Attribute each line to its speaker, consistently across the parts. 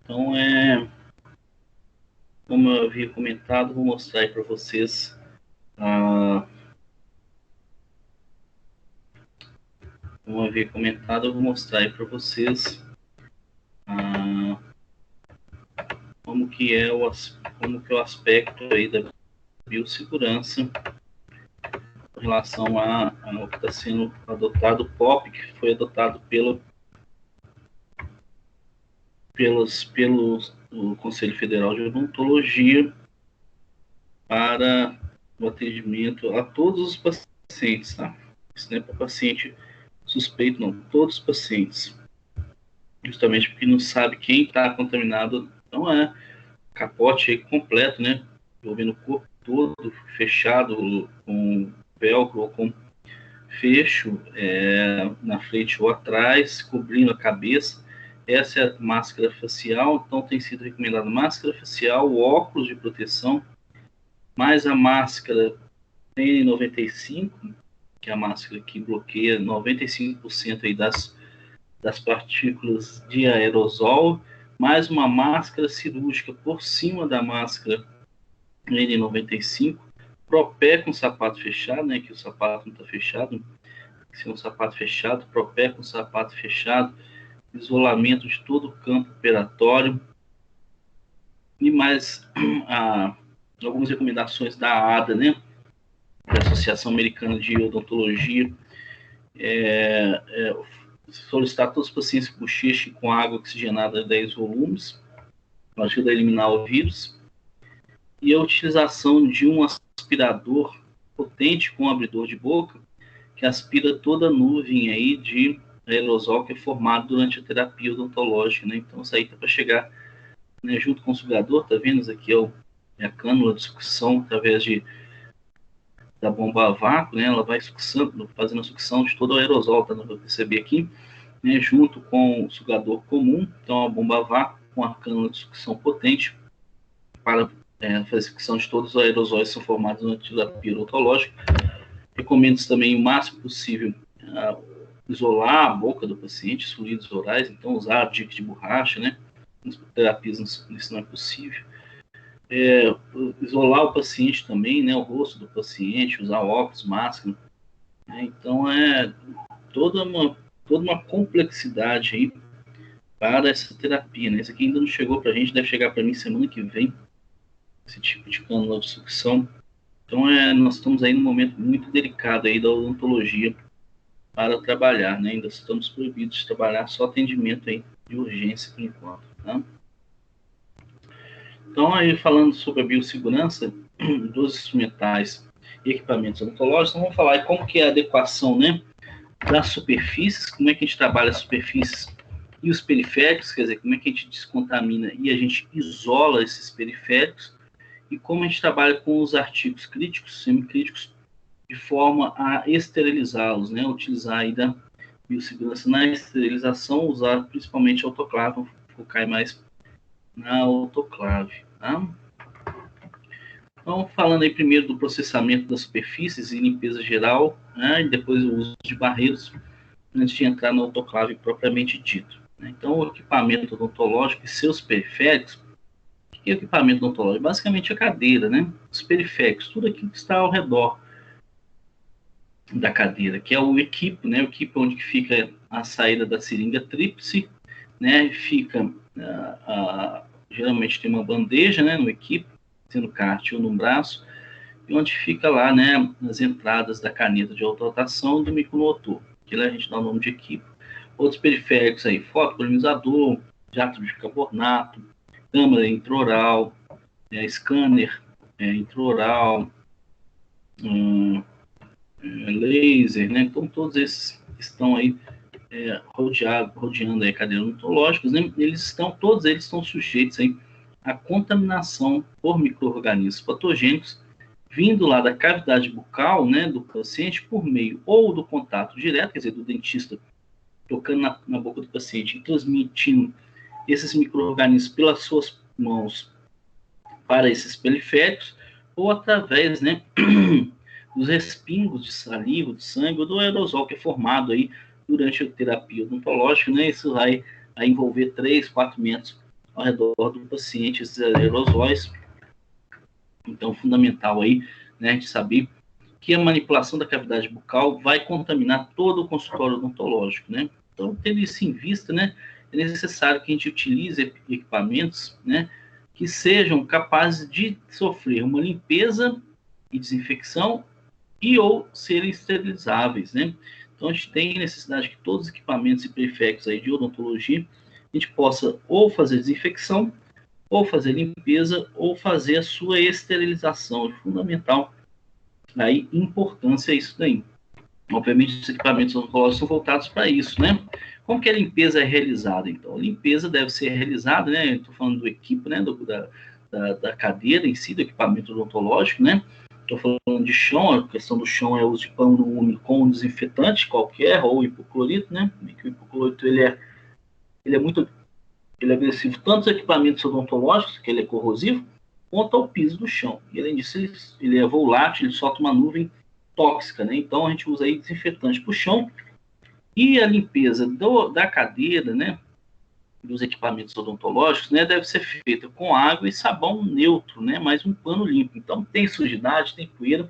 Speaker 1: Então, como eu havia comentado, vou mostrar aí para vocês como eu havia comentado, eu vou mostrar aí para vocês como que é o aspecto aí da biossegurança em relação ao que está sendo adotado, o POP, que foi adotado pelo Conselho Federal de Odontologia para o atendimento a todos os pacientes, tá? Isso não é para paciente suspeito, não, todos os pacientes. Justamente porque não sabe quem está contaminado, não é capote aí completo, né? Envolvendo o corpo todo, fechado, com velcro ou com fecho na frente ou atrás, cobrindo a cabeça. Essa é a máscara facial, então tem sido recomendada máscara facial, óculos de proteção, mais a máscara N95, que é a máscara que bloqueia 95% aí das partículas de aerosol, mais uma máscara cirúrgica por cima da máscara N95, propé com sapato fechado, né, que o sapato não está fechado, se é um sapato fechado, propé com sapato fechado, isolamento de todo o campo operatório e mais algumas recomendações da ADA, né, da Associação Americana de Odontologia, solicitar a todos os pacientes que bochechem com água oxigenada a 10 volumes, ajuda a eliminar o vírus, e a utilização de um aspirador potente com abridor de boca, que aspira toda a nuvem aí de aerosol que é formado durante a terapia odontológica, né? Então, isso aí tá para chegar, né, junto com o sugador, tá vendo? Isso aqui é a cânula de sucção através da bomba a vácuo, né? Ela vai sucção, fazendo a sucção de todo o aerosol, tá? Não vou perceber aqui, né? Junto com o sugador comum, então a bomba a vácuo com a cânula de sucção potente para fazer sucção de todos os aerosóis que são formados na terapia odontológica. Recomendo também o máximo possível isolar a boca do paciente, os fluidos orais, então usar dique de borracha, né? Nas terapias isso não é possível. Isolar o paciente também, né? O rosto do paciente, usar óculos, máscara. Né? Então toda uma complexidade aí para essa terapia, né? Isso aqui ainda não chegou para a gente, deve chegar para mim semana que vem, esse tipo de cânula de sucção. Então nós estamos aí num momento muito delicado aí da odontologia para trabalhar, né? Ainda estamos proibidos de trabalhar só atendimento aí de urgência por enquanto, tá? Então, aí falando sobre a biossegurança dos instrumentais e equipamentos odontológicos, então vamos falar aí como que é a adequação, né, das superfícies, como é que a gente trabalha as superfícies e os periféricos, quer dizer, como é que a gente descontamina e a gente isola esses periféricos, e como a gente trabalha com os artigos críticos, semicríticos, de forma a esterilizá-los, né, utilizar aí da biossegurança na esterilização, usar principalmente autoclave, vou focar mais na autoclave, tá? Então, falando aí primeiro do processamento das superfícies e limpeza geral, né, e depois o uso de barreiros, antes de entrar no autoclave propriamente dito. Né? Então, o equipamento odontológico e seus periféricos, o que é o equipamento odontológico? Basicamente a cadeira, né? Os periféricos, tudo aquilo que está ao redor da cadeira, que é o equipo, né? O equipo onde fica a saída da seringa tríplice, né? Fica, geralmente tem uma bandeja, né? No equipo, sendo carte ou no braço, e onde fica lá, né? As entradas da caneta de autorotação e do micromotor, que lá a gente dá o nome de equipo. Outros periféricos aí, fotopolimizador, jato de bicarbonato, câmara intraoral, scanner intraoral, laser, né? Então, todos esses estão aí rodeando aí a cadeira odontológicos, né? Todos eles estão sujeitos aí à contaminação por micro-organismos patogênicos vindo lá da cavidade bucal, né, do paciente por meio ou do contato direto, quer dizer, do dentista tocando na boca do paciente e transmitindo esses micro-organismos pelas suas mãos para esses periféricos, ou através, né, dos respingos de saliva, de sangue, ou do aerosol que é formado aí durante a terapia odontológica, né? Isso vai envolver 3, 4 metros ao redor do paciente, esses aerosóis. Então, fundamental aí, né, de saber que a manipulação da cavidade bucal vai contaminar todo o consultório odontológico, né? Então, tendo isso em vista, né, é necessário que a gente utilize equipamentos, né, que sejam capazes de sofrer uma limpeza e desinfecção e ou serem esterilizáveis, né? Então, a gente tem necessidade que todos os equipamentos e prefixos aí de odontologia, a gente possa ou fazer desinfecção, ou fazer limpeza, ou fazer a sua esterilização. É fundamental aí importância isso daí. Obviamente, os equipamentos oncológicos são voltados para isso, né? Como que a limpeza é realizada, então? A limpeza deve ser realizada, né? Estou falando do equipo, né? Da cadeira em si, do equipamento odontológico, né? Estou falando de chão, a questão do chão é o uso de pano úmido com um desinfetante qualquer, ou hipoclorito, né? O hipoclorito, ele é agressivo tanto aos equipamentos odontológicos, que ele é corrosivo, quanto ao piso do chão. E além disso, ele é volátil, ele solta uma nuvem tóxica, né? Então a gente usa aí desinfetante para o chão e a limpeza da cadeira, né? Dos equipamentos odontológicos, né? Deve ser feita com água e sabão neutro, né? Mais um pano limpo. Então tem sujidade, tem poeira,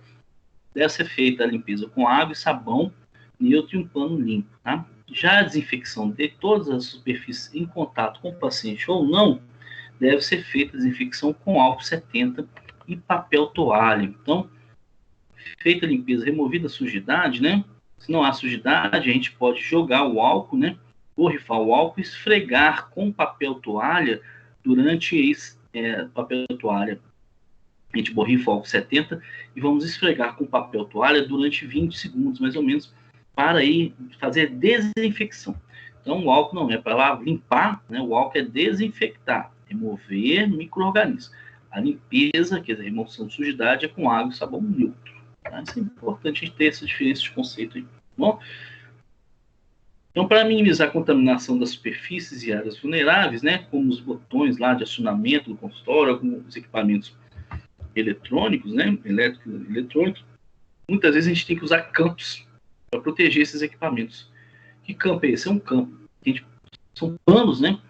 Speaker 1: deve ser feita a limpeza com água e sabão neutro e um pano limpo, tá? Já a desinfecção de todas as superfícies em contato com o paciente ou não, deve ser feita a desinfecção com álcool 70 e papel toalha. Então, feita a limpeza, removida a sujidade, né? Se não há sujidade, a gente pode jogar o álcool, né? Borrifar o álcool e esfregar com papel toalha durante papel toalha. A gente borrifa o álcool 70 e vamos esfregar com papel toalha durante 20 segundos, mais ou menos, para aí fazer desinfecção. Então, o álcool não é para lá limpar, né? O álcool é desinfectar, remover micro-organismos. A limpeza, quer dizer, a remoção de sujidade, é com água e sabão neutro. Tá? Isso é importante a gente ter essa diferença de conceito aí. Bom? Então, para minimizar a contaminação das superfícies e áreas vulneráveis, né, como os botões lá de acionamento do consultório, alguns equipamentos eletrônicos, né, elétricos e eletrônicos, muitas vezes a gente tem que usar campos para proteger esses equipamentos. Que campo é esse? É um campo. São panos, né?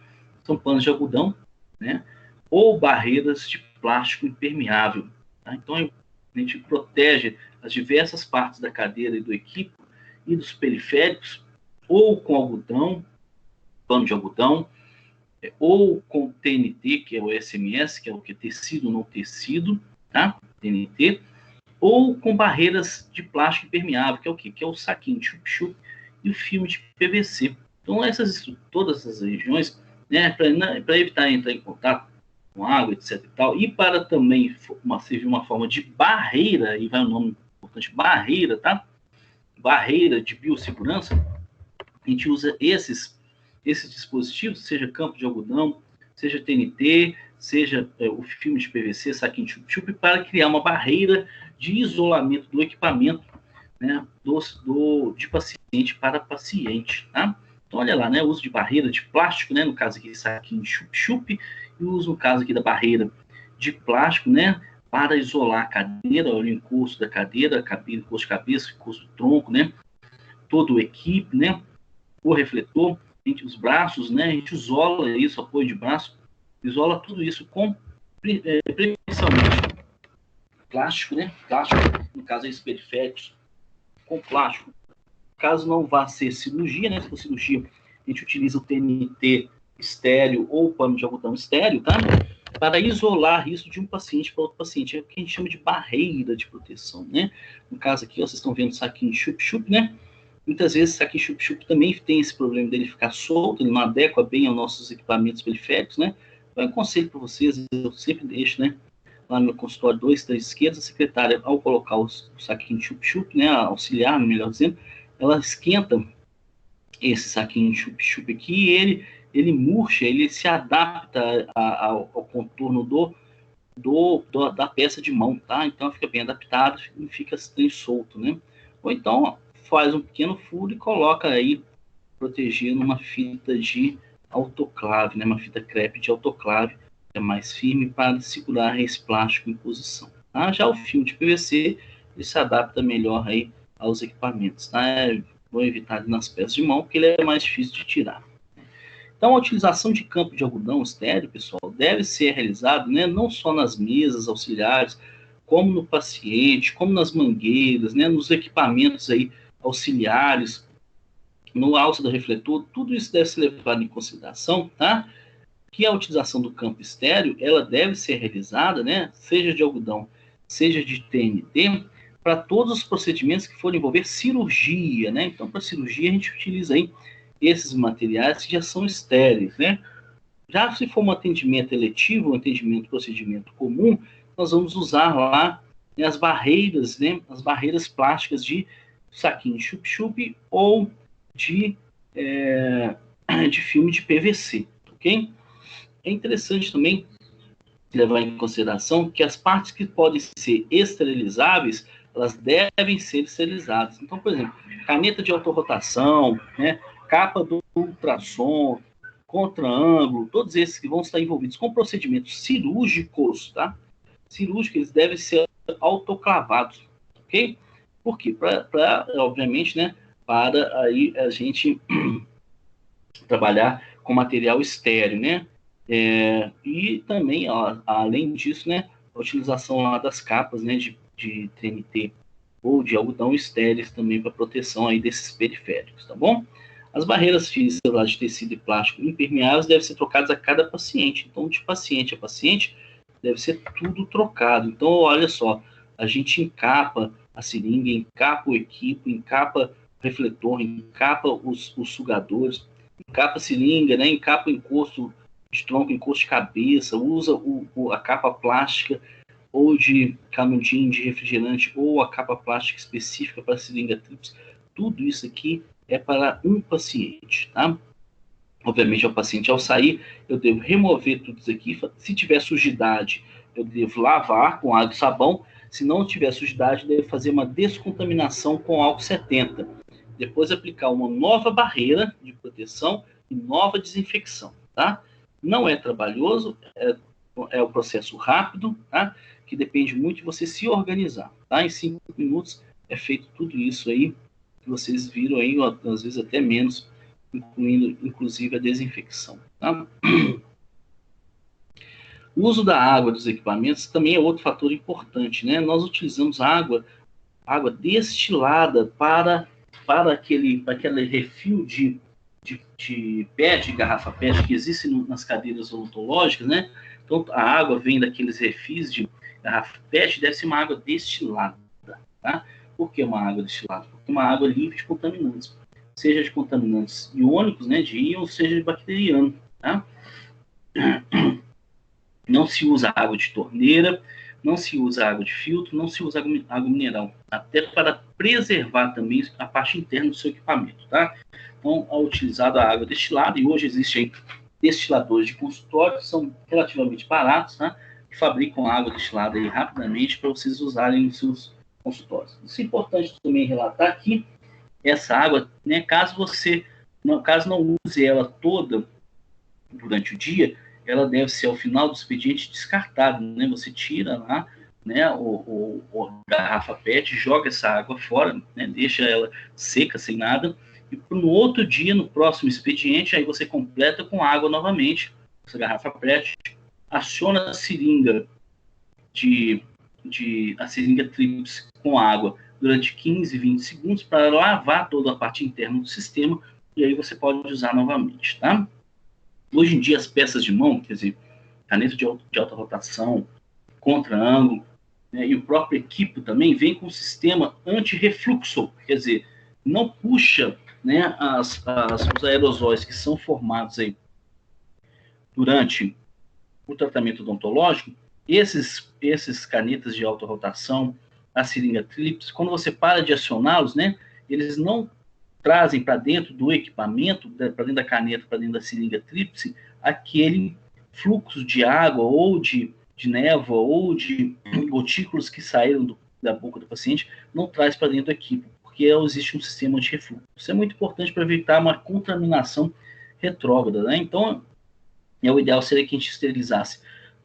Speaker 1: São panos de algodão, né? Ou barreiras de plástico impermeável. Tá? Então, a gente protege as diversas partes da cadeira e do equipo e dos periféricos, ou com algodão, pano de algodão, ou com TNT, que é o SMS, que é o que? Tecido, não tecido, tá? TNT, ou com barreiras de plástico impermeável, que é o quê? Que é o saquinho de chup-chup e o filme de PVC. Então, todas essas regiões, né, para evitar entrar em contato com água, etc. e tal, e para também servir uma forma de barreira, e vai o nome importante, barreira, tá? Barreira de biossegurança, a gente usa esses dispositivos, seja campo de algodão, seja TNT, seja o filme de PVC, saquinho de chup-chup, para criar uma barreira de isolamento do equipamento, né, de paciente para paciente, tá? Então, olha lá, né, o uso de barreira de plástico, né, no caso aqui, saquinho de chup-chup, e o uso, no caso aqui, da barreira de plástico, né, para isolar a cadeira, o encosto da cadeira, encosto de cabeça, encosto do tronco, né, todo o equipe, né, o refletor, os braços, né, a gente isola isso, apoio de braço, isola tudo isso com, preferencialmente, plástico, né, plástico, no caso, esses periféricos, com plástico. Caso não vá ser cirurgia, né? Se for cirurgia, a gente utiliza o TNT estéreo ou pano de algodão estéreo, tá? Para isolar isso de um paciente para outro paciente. É o que a gente chama de barreira de proteção, né? No caso aqui, ó, vocês estão vendo o saquinho chup-chup, né? Muitas vezes o saquinho chup-chup também tem esse problema dele ficar solto, ele não adequa bem aos nossos equipamentos periféricos, né? Então, um conselho para vocês, eu sempre deixo, né? Lá no meu consultório 2, 3 esquerdas, a secretária, ao colocar o saquinho chup-chup, né? Auxiliar, melhor dizendo, ela esquenta esse saquinho de chup-chup aqui e ele murcha, ele se adapta ao contorno da peça de mão, tá? Então fica bem adaptado e fica assim, solto, né? Ou então faz um pequeno furo e coloca aí, protegido numa fita de autoclave, né? Uma fita crepe de autoclave, é mais firme para segurar esse plástico em posição. Tá? Já o filme de PVC, ele se adapta melhor aí aos equipamentos, tá? Vou evitar nas peças de mão, porque ele é mais difícil de tirar. Então, a utilização de campo de algodão estéreo, pessoal, deve ser realizada, né, não só nas mesas auxiliares, como no paciente, como nas mangueiras, né, nos equipamentos aí auxiliares, no alça do refletor, tudo isso deve ser levado em consideração, tá? Que a utilização do campo estéreo, ela deve ser realizada, né, seja de algodão, seja de TNT, para todos os procedimentos que forem envolver cirurgia, né? Então, para cirurgia, a gente utiliza aí esses materiais que já são estéreis, né? Já se for um atendimento eletivo, um atendimento procedimento comum, nós vamos usar lá, né, as barreiras, né? As barreiras plásticas de saquinho de chup-chup ou de filme de PVC, ok? É interessante também levar em consideração que as partes que podem ser esterilizáveis, elas devem ser esterilizadas. Então, por exemplo, caneta de autorrotação, né, capa do ultrassom, contra-ângulo, todos esses que vão estar envolvidos com procedimentos cirúrgicos, tá? Cirúrgicos, eles devem ser autoclavados, ok? Por quê? Obviamente, né, para aí a gente trabalhar com material estéreo, né? E também, ó, além disso, né, a utilização lá das capas, né, de TNT ou de algodão estéreis também para proteção aí desses periféricos, tá bom? As barreiras físicas lá de tecido e plástico impermeáveis devem ser trocadas a cada paciente. Então, de paciente a paciente, deve ser tudo trocado. Então, olha só, a gente encapa a seringa, encapa o equipo, encapa o refletor, encapa os sugadores, encapa a seringa, né, encapa o encosto de tronco, encosto de cabeça, usa a capa plástica ou de canudinho de refrigerante ou a capa plástica específica para a seringa tríplice. Tudo isso aqui é para um paciente, tá? Obviamente, ao paciente, ao sair, eu devo remover tudo isso aqui. Se tiver sujidade, eu devo lavar com água e sabão. Se não tiver sujidade, eu devo fazer uma descontaminação com álcool 70. Depois aplicar uma nova barreira de proteção e nova desinfecção, tá? Não é trabalhoso, é um processo rápido, tá? Que depende muito de você se organizar, tá? Em 5 minutos é feito tudo isso aí que vocês viram aí, às vezes até menos, incluindo inclusive a desinfecção, tá? O uso da água dos equipamentos também é outro fator importante, né? Nós utilizamos água destilada para aquele refil de PET, de garrafa PET que existe nas cadeiras odontológicas, né? Então, a água vem daqueles refis de garrafa PET, deve ser uma água destilada, tá? Por que uma água destilada? Porque é uma água livre de contaminantes, seja de contaminantes iônicos, né, de íon, seja de bacteriano, tá? Não se usa água de torneira, não se usa água de filtro, não se usa água mineral, até para preservar também a parte interna do seu equipamento, tá? Então, é utilizada a água destilada, e hoje existem destiladores de consultório que são relativamente baratos, tá? Que fabricam água destilada aí rapidamente para vocês usarem nos seus consultórios. Isso é importante também relatar que essa água, né, caso não use ela toda durante o dia, ela deve ser ao final do expediente descartada, né? Você tira lá, né, o garrafa PET, joga essa água fora, né, deixa ela seca, sem nada, e no outro dia, no próximo expediente, aí você completa com água novamente, essa garrafa PET, aciona a seringa a seringa tríplice com água durante 15, 20 segundos para lavar toda a parte interna do sistema, e aí você pode usar novamente, tá? Hoje em dia, as peças de mão, quer dizer, caneta de alta rotação, contra-ângulo, né, e o próprio equipo também vem com um sistema anti-refluxo, quer dizer, não puxa, né, os aerosóis que são formados aí durante o tratamento odontológico. Esses canetas de alta rotação, a seringa tríplice, quando você para de acioná-los, né, eles não trazem para dentro do equipamento, para dentro da caneta, para dentro da seringa tríplice, aquele fluxo de água ou de névoa ou de gotículas que saíram da boca do paciente, não traz para dentro do equipo, porque existe um sistema de refluxo. Isso é muito importante para evitar uma contaminação retrógrada, né? Então, o ideal seria que a gente esterilizasse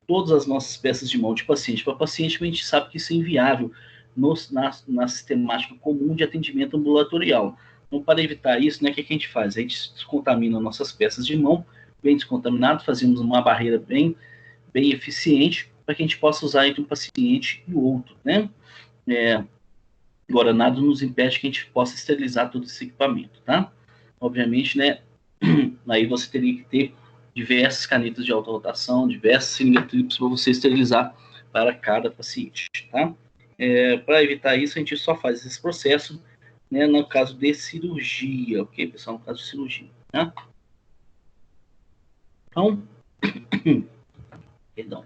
Speaker 1: todas as nossas peças de mão de paciente para paciente, mas a gente sabe que isso é inviável na sistemática comum de atendimento ambulatorial. Então, para evitar isso, né, o que a gente faz? A gente descontamina nossas peças de mão bem descontaminado, fazemos uma barreira bem eficiente para que a gente possa usar entre um paciente e o outro, né? Agora, nada nos impede que a gente possa esterilizar todo esse equipamento, tá? Obviamente, né? Aí você teria que ter diversas canetas de alta rotação, diversas seringas tríplices para você esterilizar para cada paciente, tá? Para evitar isso, a gente só faz esse processo, né, no caso de cirurgia, ok, pessoal? No caso de cirurgia, tá? Então, perdão.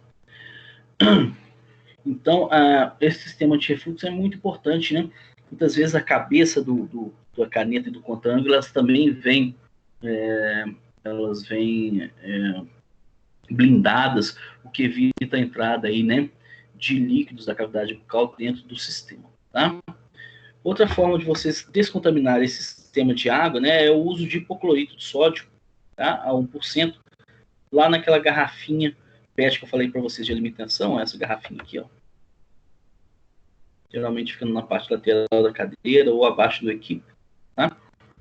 Speaker 1: Então, esse sistema de refluxo é muito importante, né? Muitas vezes a cabeça da caneta e do contângulo, elas também vêm, blindadas, o que evita a entrada aí, né, de líquidos da cavidade bucal dentro do sistema, tá? Outra forma de vocês descontaminar esse sistema de água, né, é o uso de hipoclorito de sódio, tá, a 1%, lá naquela garrafinha PET que eu falei para vocês de alimentação, essa garrafinha aqui, ó. Geralmente ficando na parte lateral da cadeira ou abaixo do equipe, tá?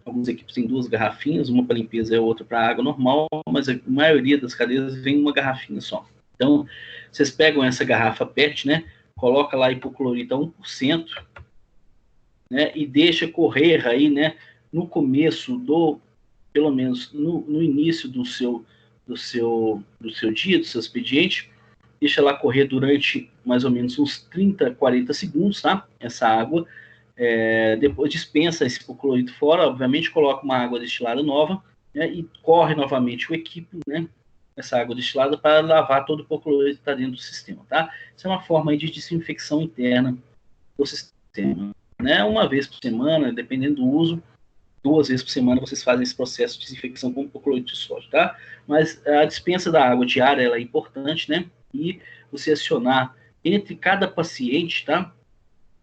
Speaker 1: Algumas equipes têm 2 garrafinhas, uma para limpeza e a outra para água normal, mas a maioria das cadeiras vem uma garrafinha só. Então, vocês pegam essa garrafa PET, né? Coloca lá hipoclorito a 1%, né? E deixa correr aí, né? No começo pelo menos no início do seu dia, do seu expediente, deixa lá correr durante mais ou menos uns 30, 40 segundos, tá? Essa água. Depois dispensa esse hipoclorito fora, obviamente coloca uma água destilada nova, né, e corre novamente o equipe, né, essa água destilada para lavar todo o hipoclorito que está dentro do sistema, tá? Isso é uma forma aí de desinfecção interna do sistema, né? Uma vez por semana, dependendo do uso, 2 vezes por semana vocês fazem esse processo de desinfecção com hipoclorito de sódio, tá? Mas a dispensa da água diária, ela é importante, né? E você acionar entre cada paciente, tá?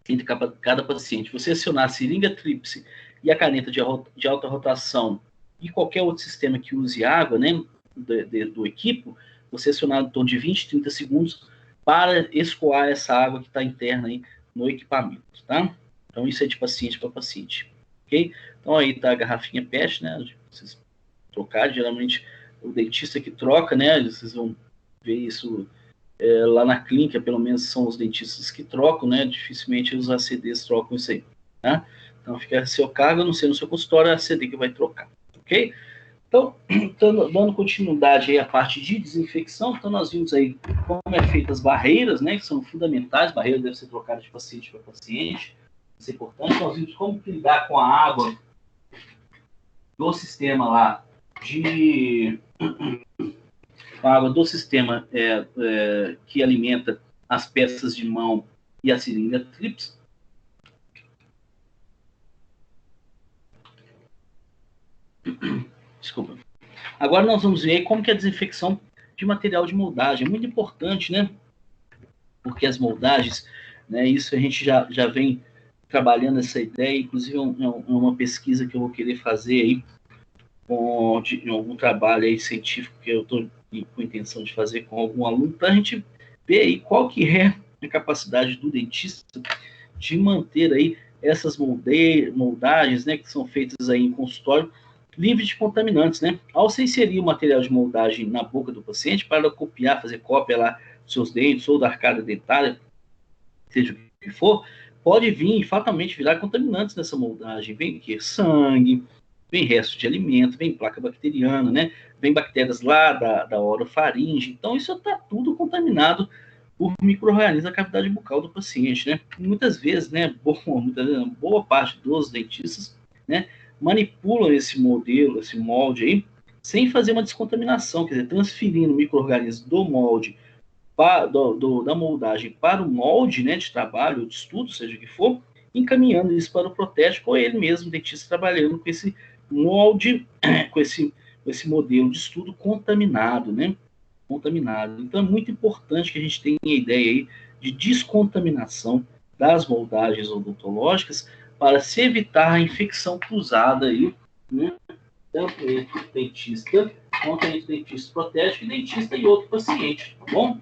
Speaker 1: Entre cada paciente, você acionar a seringa tríplice e a caneta de alta rotação e qualquer outro sistema que use água, né, do equipo, você acionar em torno de 20, 30 segundos para escoar essa água que está interna aí no equipamento, tá? Então, isso é de paciente para paciente, ok? Então, aí está a garrafinha PET, né, vocês trocarem, geralmente o dentista que troca, né, vocês vão ver isso lá na clínica, pelo menos são os dentistas que trocam, né? Dificilmente os ACDs trocam isso aí, tá? Então fica a seu cargo, a não ser no seu consultório, é a ACD que vai trocar, ok? Então, dando continuidade aí à parte de desinfecção, então nós vimos aí como é feitas as barreiras, né? Que são fundamentais, barreiras devem ser trocadas de paciente para paciente, isso é importante. Nós vimos como lidar com a água do sistema lá a água do sistema que alimenta as peças de mão e a seringa tríplice. Desculpa. Agora nós vamos ver como que é a desinfecção de material de moldagem. É muito importante, né? Porque as moldagens, né, isso a gente já vem trabalhando essa ideia, inclusive é uma pesquisa que eu vou querer fazer aí, em algum trabalho aí científico que eu estou com intenção de fazer com algum aluno, para a gente ver aí qual que é a capacidade do dentista de manter aí essas moldagens, né, que são feitas aí em consultório, livres de contaminantes, né? Ao se inserir o material de moldagem na boca do paciente para copiar, fazer cópia lá dos seus dentes ou da arcada dentária, seja o que for, pode vir fatalmente virar contaminantes nessa moldagem. Vem que sangue, vem resto de alimento, vem placa bacteriana, né? Vem bactérias lá da orofaringe. Então, isso está tudo contaminado por micro-organismos da cavidade bucal do paciente, né? Muitas vezes, né, boa parte dos dentistas, né, manipulam esse modelo, esse molde aí, sem fazer uma descontaminação, quer dizer, transferindo micro-organismos do molde, da moldagem para o molde, né, de trabalho, ou de estudo, seja o que for, encaminhando isso para o protético, ou ele mesmo, o dentista, trabalhando com esse molde, com esse modelo de estudo contaminado, né? Contaminado. Então é muito importante que a gente tenha a ideia aí de descontaminação das moldagens odontológicas para se evitar a infecção cruzada aí, né? Tanto entre o dentista quanto entre o dentista protético e dentista e outro paciente, tá bom?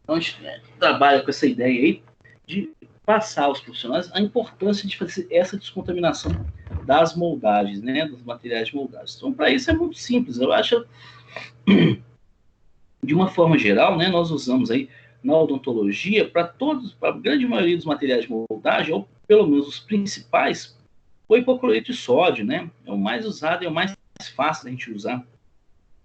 Speaker 1: Então a gente trabalha com essa ideia aí de passar aos profissionais a importância de fazer essa descontaminação das moldagens, né, dos materiais de moldagem. Então, para isso é muito simples. Eu acho, de uma forma geral, né, nós usamos aí na odontologia para a grande maioria dos materiais de moldagem, ou pelo menos os principais, o hipocloreto de sódio, né, é o mais usado e é o mais fácil da gente usar.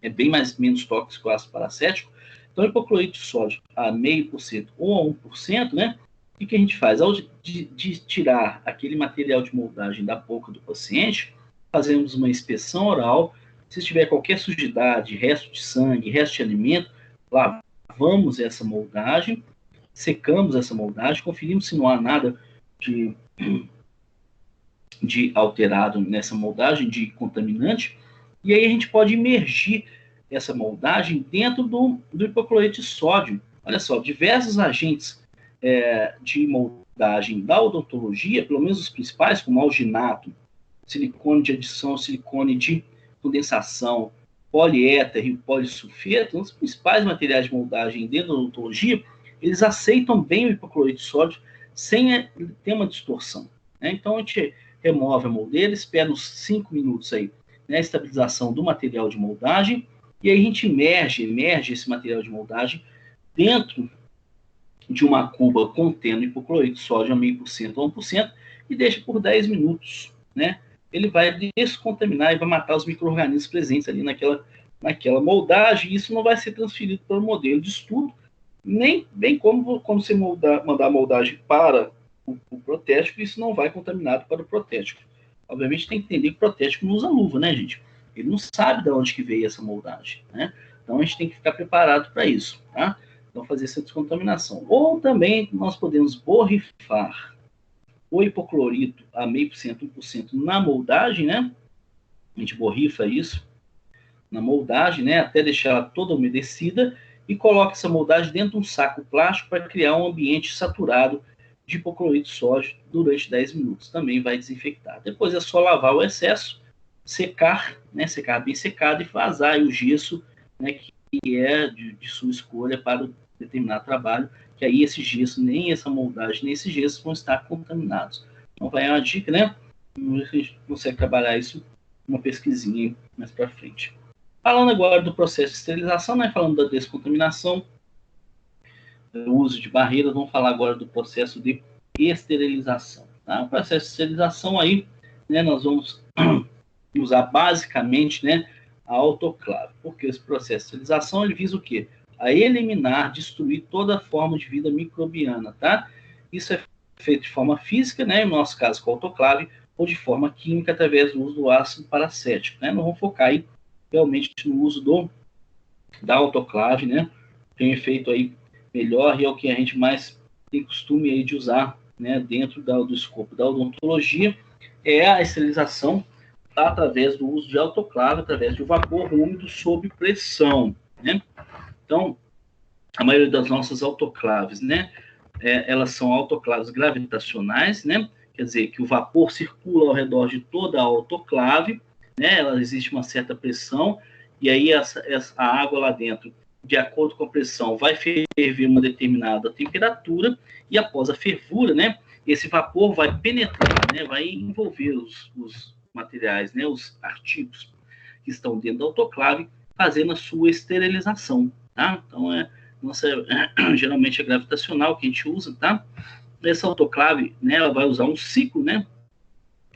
Speaker 1: É bem menos tóxico que o ácido paracético. Então, o hipocloreto de sódio a 0,5% ou a 1%, né? O que a gente faz? Ao de tirar aquele material de moldagem da boca do paciente, fazemos uma inspeção oral. Se tiver qualquer sujidade, resto de sangue, resto de alimento, lavamos essa moldagem, secamos essa moldagem, conferimos se não há nada de alterado nessa moldagem, de contaminante, e aí a gente pode imergir essa moldagem dentro do hipocloreto de sódio. Olha só, diversos agentes de moldagem da odontologia, pelo menos os principais, como alginato, silicone de adição, silicone de condensação, poliéter e polissulfeto, os principais materiais de moldagem dentro da odontologia, eles aceitam bem o hipocloreto de sódio sem ter uma distorção. Né? Então, a gente remove a moldeira, espera uns 5 minutos aí, né, a estabilização do material de moldagem, e aí a gente emerge esse material de moldagem dentro de uma cuba contendo hipocloreto de sódio a 0,5% ou 1% e deixa por 10 minutos, né? Ele vai descontaminar e vai matar os micro-organismos presentes ali naquela moldagem, e isso não vai ser transferido para o modelo de estudo, nem bem como você mandar a moldagem para o protético, isso não vai contaminado para o protético. Obviamente tem que entender que o protético não usa luva, né, gente? Ele não sabe de onde que veio essa moldagem, né? Então a gente tem que ficar preparado para isso, tá? Então fazer essa descontaminação. Ou também nós podemos borrifar o hipoclorito a 0,5%, 1% na moldagem, né? A gente borrifa isso na moldagem, né? Até deixar ela toda umedecida e coloca essa moldagem dentro de um saco plástico para criar um ambiente saturado de hipoclorito de sódio durante 10 minutos. Também vai desinfectar. Depois é só lavar o excesso, secar, né? Secar bem secado e vazar o gesso, né? Que é de sua escolha para o determinado trabalho, que aí esse gesso, nem essa moldagem, nem esse gesso vão estar contaminados. Então vai uma dica, né? A gente consegue trabalhar isso numa pesquisinha mais para frente. Falando agora do processo de esterilização, né? Falando da descontaminação, o uso de barreiras, vamos falar agora do processo de esterilização. Tá? O processo de esterilização aí, né? Nós vamos usar basicamente, né? A autoclave, porque esse processo de esterilização ele visa o quê? A eliminar, destruir toda forma de vida microbiana, tá? Isso é feito de forma física, né? No nosso caso com a autoclave, ou de forma química através do uso do ácido paracético, né? Nós vamos focar aí realmente no uso da autoclave, né? Tem um efeito aí melhor e é o que a gente mais tem costume aí de usar, né? Dentro do escopo da odontologia, é a esterilização através do uso de autoclave, através de vapor úmido sob pressão, né? Então, a maioria das nossas autoclaves, né? Elas são autoclaves gravitacionais, né? Quer dizer, que o vapor circula ao redor de toda a autoclave, né? Ela existe uma certa pressão, e aí a água lá dentro, de acordo com a pressão, vai ferver uma determinada temperatura, e após a fervura, né? Esse vapor vai penetrar, né? Vai envolver os materiais, né? Os artigos que estão dentro da autoclave, fazendo a sua esterilização, tá? Então, geralmente é gravitacional que a gente usa, tá? Essa autoclave, né, ela vai usar um ciclo, né?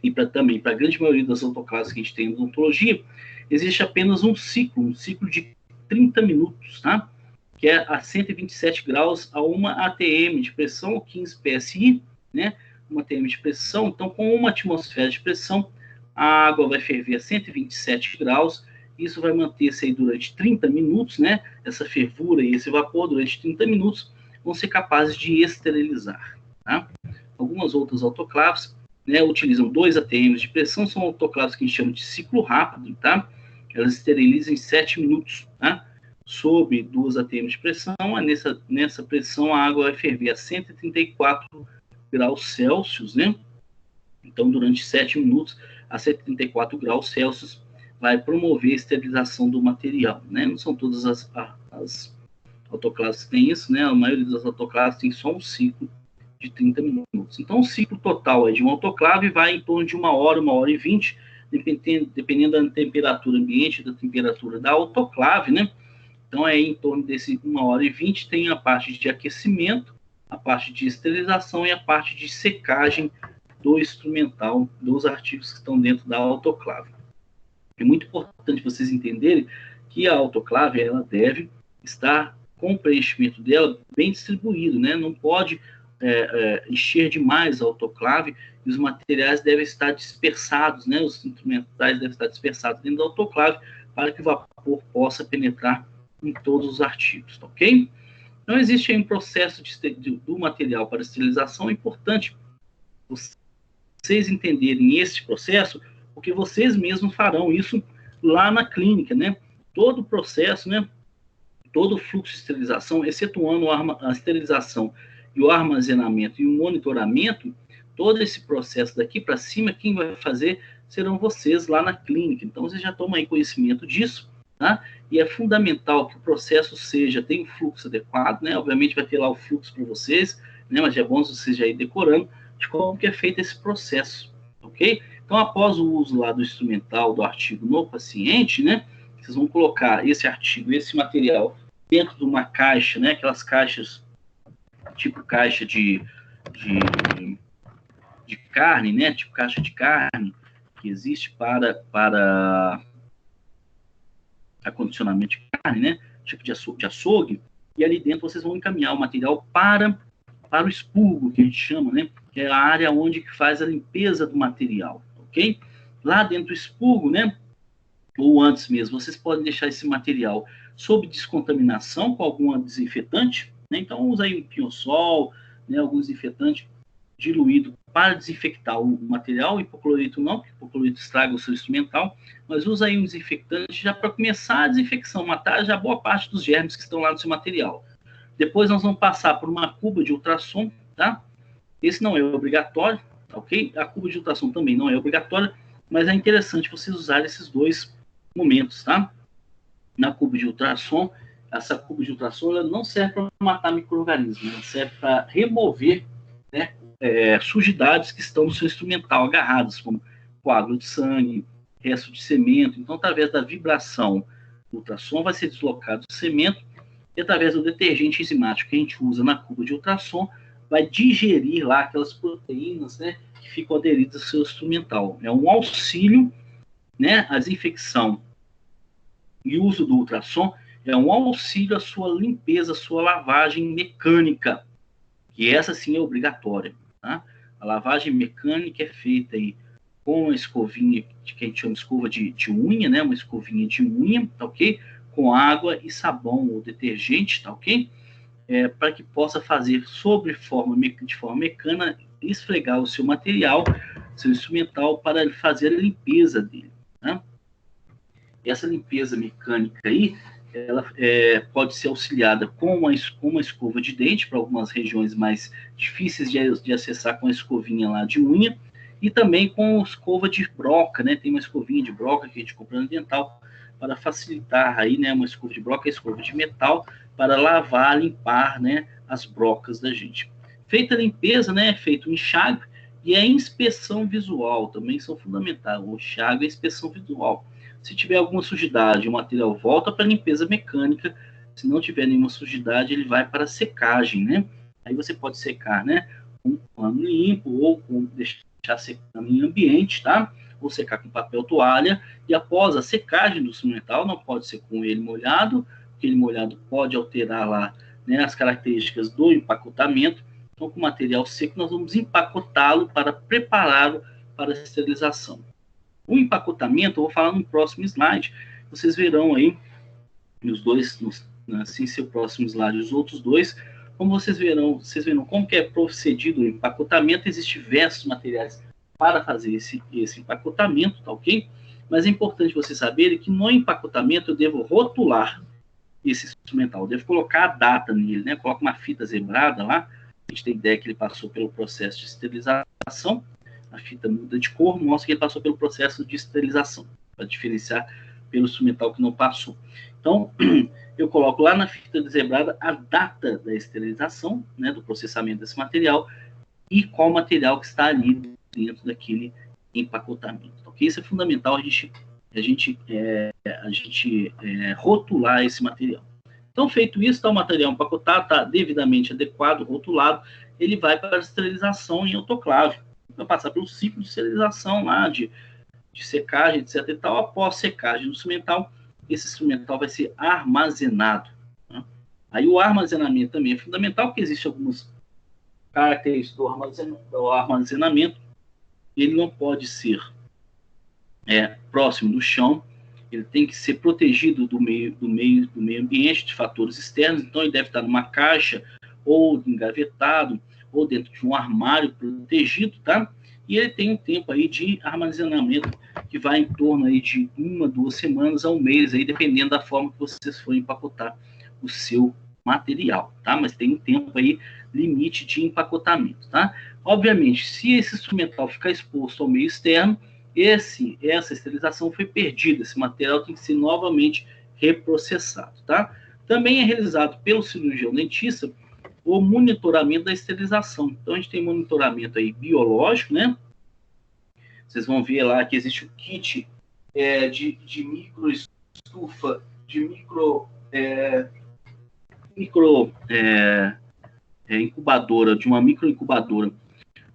Speaker 1: E também, para a grande maioria das autoclaves que a gente tem na odontologia, existe apenas um ciclo de 30 minutos, tá? Que é a 127 graus a 1 atm de pressão, ou 15 psi, né? 1 atm de pressão. Então, com 1 atmosfera de pressão, a água vai ferver a 127 graus. Isso vai manter-se aí durante 30 minutos, né? Essa fervura e esse vapor durante 30 minutos vão ser capazes de esterilizar, tá? Algumas outras autoclaves, né, utilizam 2 atm de pressão, são autoclaves que a gente chama de ciclo rápido, tá? Elas esterilizam em 7 minutos, tá? Sob 2 atm de pressão, nessa pressão a água vai ferver a 134 graus Celsius, né? Então, durante 7 minutos, a 134 graus Celsius, vai promover a esterilização do material, né? Não são todas as autoclaves que têm isso, né? A maioria das autoclaves tem só um ciclo de 30 minutos. Então, o ciclo total de um autoclave vai em torno de 1 hora e 20, dependendo da temperatura ambiente, da temperatura da autoclave, né? Então, em torno desse 1 hora e 20, tem a parte de aquecimento, a parte de esterilização e a parte de secagem do instrumental, dos artigos que estão dentro da autoclave. É muito importante vocês entenderem que a autoclave, ela deve estar com o preenchimento dela bem distribuído, né? Não pode encher demais a autoclave e os materiais devem estar dispersados, né? Os instrumentais devem estar dispersados dentro da autoclave para que o vapor possa penetrar em todos os artigos, tá ok? Então, existe aí um processo do material para esterilização. É importante vocês entenderem esse processo, porque vocês mesmos farão isso lá na clínica, né? Todo o processo, né? Todo o fluxo de esterilização, excetuando a esterilização e o armazenamento e o monitoramento, todo esse processo daqui para cima, quem vai fazer serão vocês lá na clínica. Então, vocês já tomam aí conhecimento disso, tá? E é fundamental que o processo tenha um fluxo adequado, né? Obviamente vai ter lá o fluxo para vocês, né? Mas é bom vocês já ir decorando de como que é feito esse processo, ok? Então, após o uso lá do instrumental, do artigo no paciente, né? Vocês vão colocar esse artigo, esse material dentro de uma caixa, né? Aquelas caixas, tipo caixa de carne, né? Tipo caixa de carne, que existe para acondicionamento de carne, né? Tipo de açougue. E ali dentro vocês vão encaminhar o material para o expurgo, que a gente chama, né? Que é a área onde que faz a limpeza do material, ok? Lá dentro do expurgo, né? Ou antes mesmo, vocês podem deixar esse material sob descontaminação com algum desinfetante, né? Então, usa aí um pinho-sol, né? Algum desinfetante diluído para desinfectar o material. Hipoclorito não, porque o hipoclorito estraga o seu instrumental, mas usa aí um desinfectante já para começar a desinfecção, matar já boa parte dos germes que estão lá no seu material. Depois nós vamos passar por uma cuba de ultrassom, tá? Esse não é obrigatório, ok? A cuba de ultrassom também não é obrigatória, mas é interessante vocês usarem esses dois momentos, tá? Na cuba de ultrassom, essa cuba de ultrassom ela não serve para matar micro-organismos, ela serve para remover, né, sujidades que estão no seu instrumental agarradas, como coágulo de sangue, resto de cimento. Então, através da vibração do ultrassom, vai ser deslocado o cimento e, através do detergente enzimático que a gente usa na cuba de ultrassom, vai digerir lá aquelas proteínas, né, que ficam aderidas ao seu instrumental. É um auxílio, né, a desinfecção e o uso do ultrassom é um auxílio à sua limpeza, à sua lavagem mecânica, que essa sim é obrigatória, tá? A lavagem mecânica é feita aí com a escovinha, que a gente chama de escova de unha, né? Uma escovinha de unha, tá ok? Com água e sabão ou detergente, tá ok? Para que possa fazer de forma mecânica, esfregar o seu material, seu instrumental, para fazer a limpeza dele, tá? Essa limpeza mecânica aí, ela pode ser auxiliada com uma escova de dente, para algumas regiões mais difíceis de acessar com a escovinha lá de unha, e também com escova de broca, né? Tem uma escovinha de broca que a gente compra no dental, para facilitar aí, né? Uma escova de broca, escova de metal, para lavar, limpar, né? As brocas da gente. Feita a limpeza, né? Feito o enxágue, e a inspeção visual também são fundamentais. O enxágue e a inspeção visual. Se tiver alguma sujidade, o material volta para a limpeza mecânica. Se não tiver nenhuma sujidade, ele vai para a secagem, né? Aí você pode secar, né? Com um pano limpo ou deixar secando em ambiente, tá? Ou secar com papel toalha. E após a secagem do instrumental, não pode ser com ele molhado, porque ele molhado pode alterar lá, né, as características do empacotamento. Então, com o material seco, nós vamos empacotá-lo para prepará-lo para a esterilização. O empacotamento, eu vou falar no próximo slide. Vocês verão aí, assim, seu próximo slide, os outros dois. Como vocês verão como que é procedido o empacotamento. Existem diversos materiais para fazer esse empacotamento, tá ok? Mas é importante vocês saberem que no empacotamento eu devo rotular esse instrumental. Eu devo colocar a data nele, né? Coloco uma fita zebrada lá. A gente tem ideia que ele passou pelo processo de esterilização. A fita muda de cor, mostra que ele passou pelo processo de esterilização, para diferenciar pelo instrumental que não passou. Então, eu coloco lá na fita zebrada a data da esterilização, né, do processamento desse material,
Speaker 2: e qual material que está ali dentro daquele empacotamento. Ok? Isso é fundamental a gente rotular esse material. Então, feito isso, está o material empacotado, está devidamente adequado, rotulado, ele vai para a esterilização em autoclave. Vai passar pelo ciclo de esterilização lá, de secagem, etc. E tal. Após secagem do instrumental, esse instrumental vai ser armazenado. Né? Aí o armazenamento também é fundamental, porque existem algumas características do armazenamento. Ele não pode ser próximo do chão, ele tem que ser protegido do meio ambiente, de fatores externos, então ele deve estar numa caixa, ou engavetado, ou dentro de um armário protegido, tá? E ele tem um tempo aí de armazenamento que vai em torno aí de 1, 2 semanas a um mês, aí, dependendo da forma que vocês forem empacotar o seu material, tá? Mas tem um tempo aí limite de empacotamento, tá? Obviamente, se esse instrumental ficar exposto ao meio externo, essa esterilização foi perdida, esse material tem que ser novamente reprocessado, tá? Também é realizado pelo cirurgião dentista o monitoramento da esterilização. Então, a gente tem monitoramento aí biológico, né? Vocês vão ver lá que existe o kit de microestufa, de incubadora, de uma microincubadora,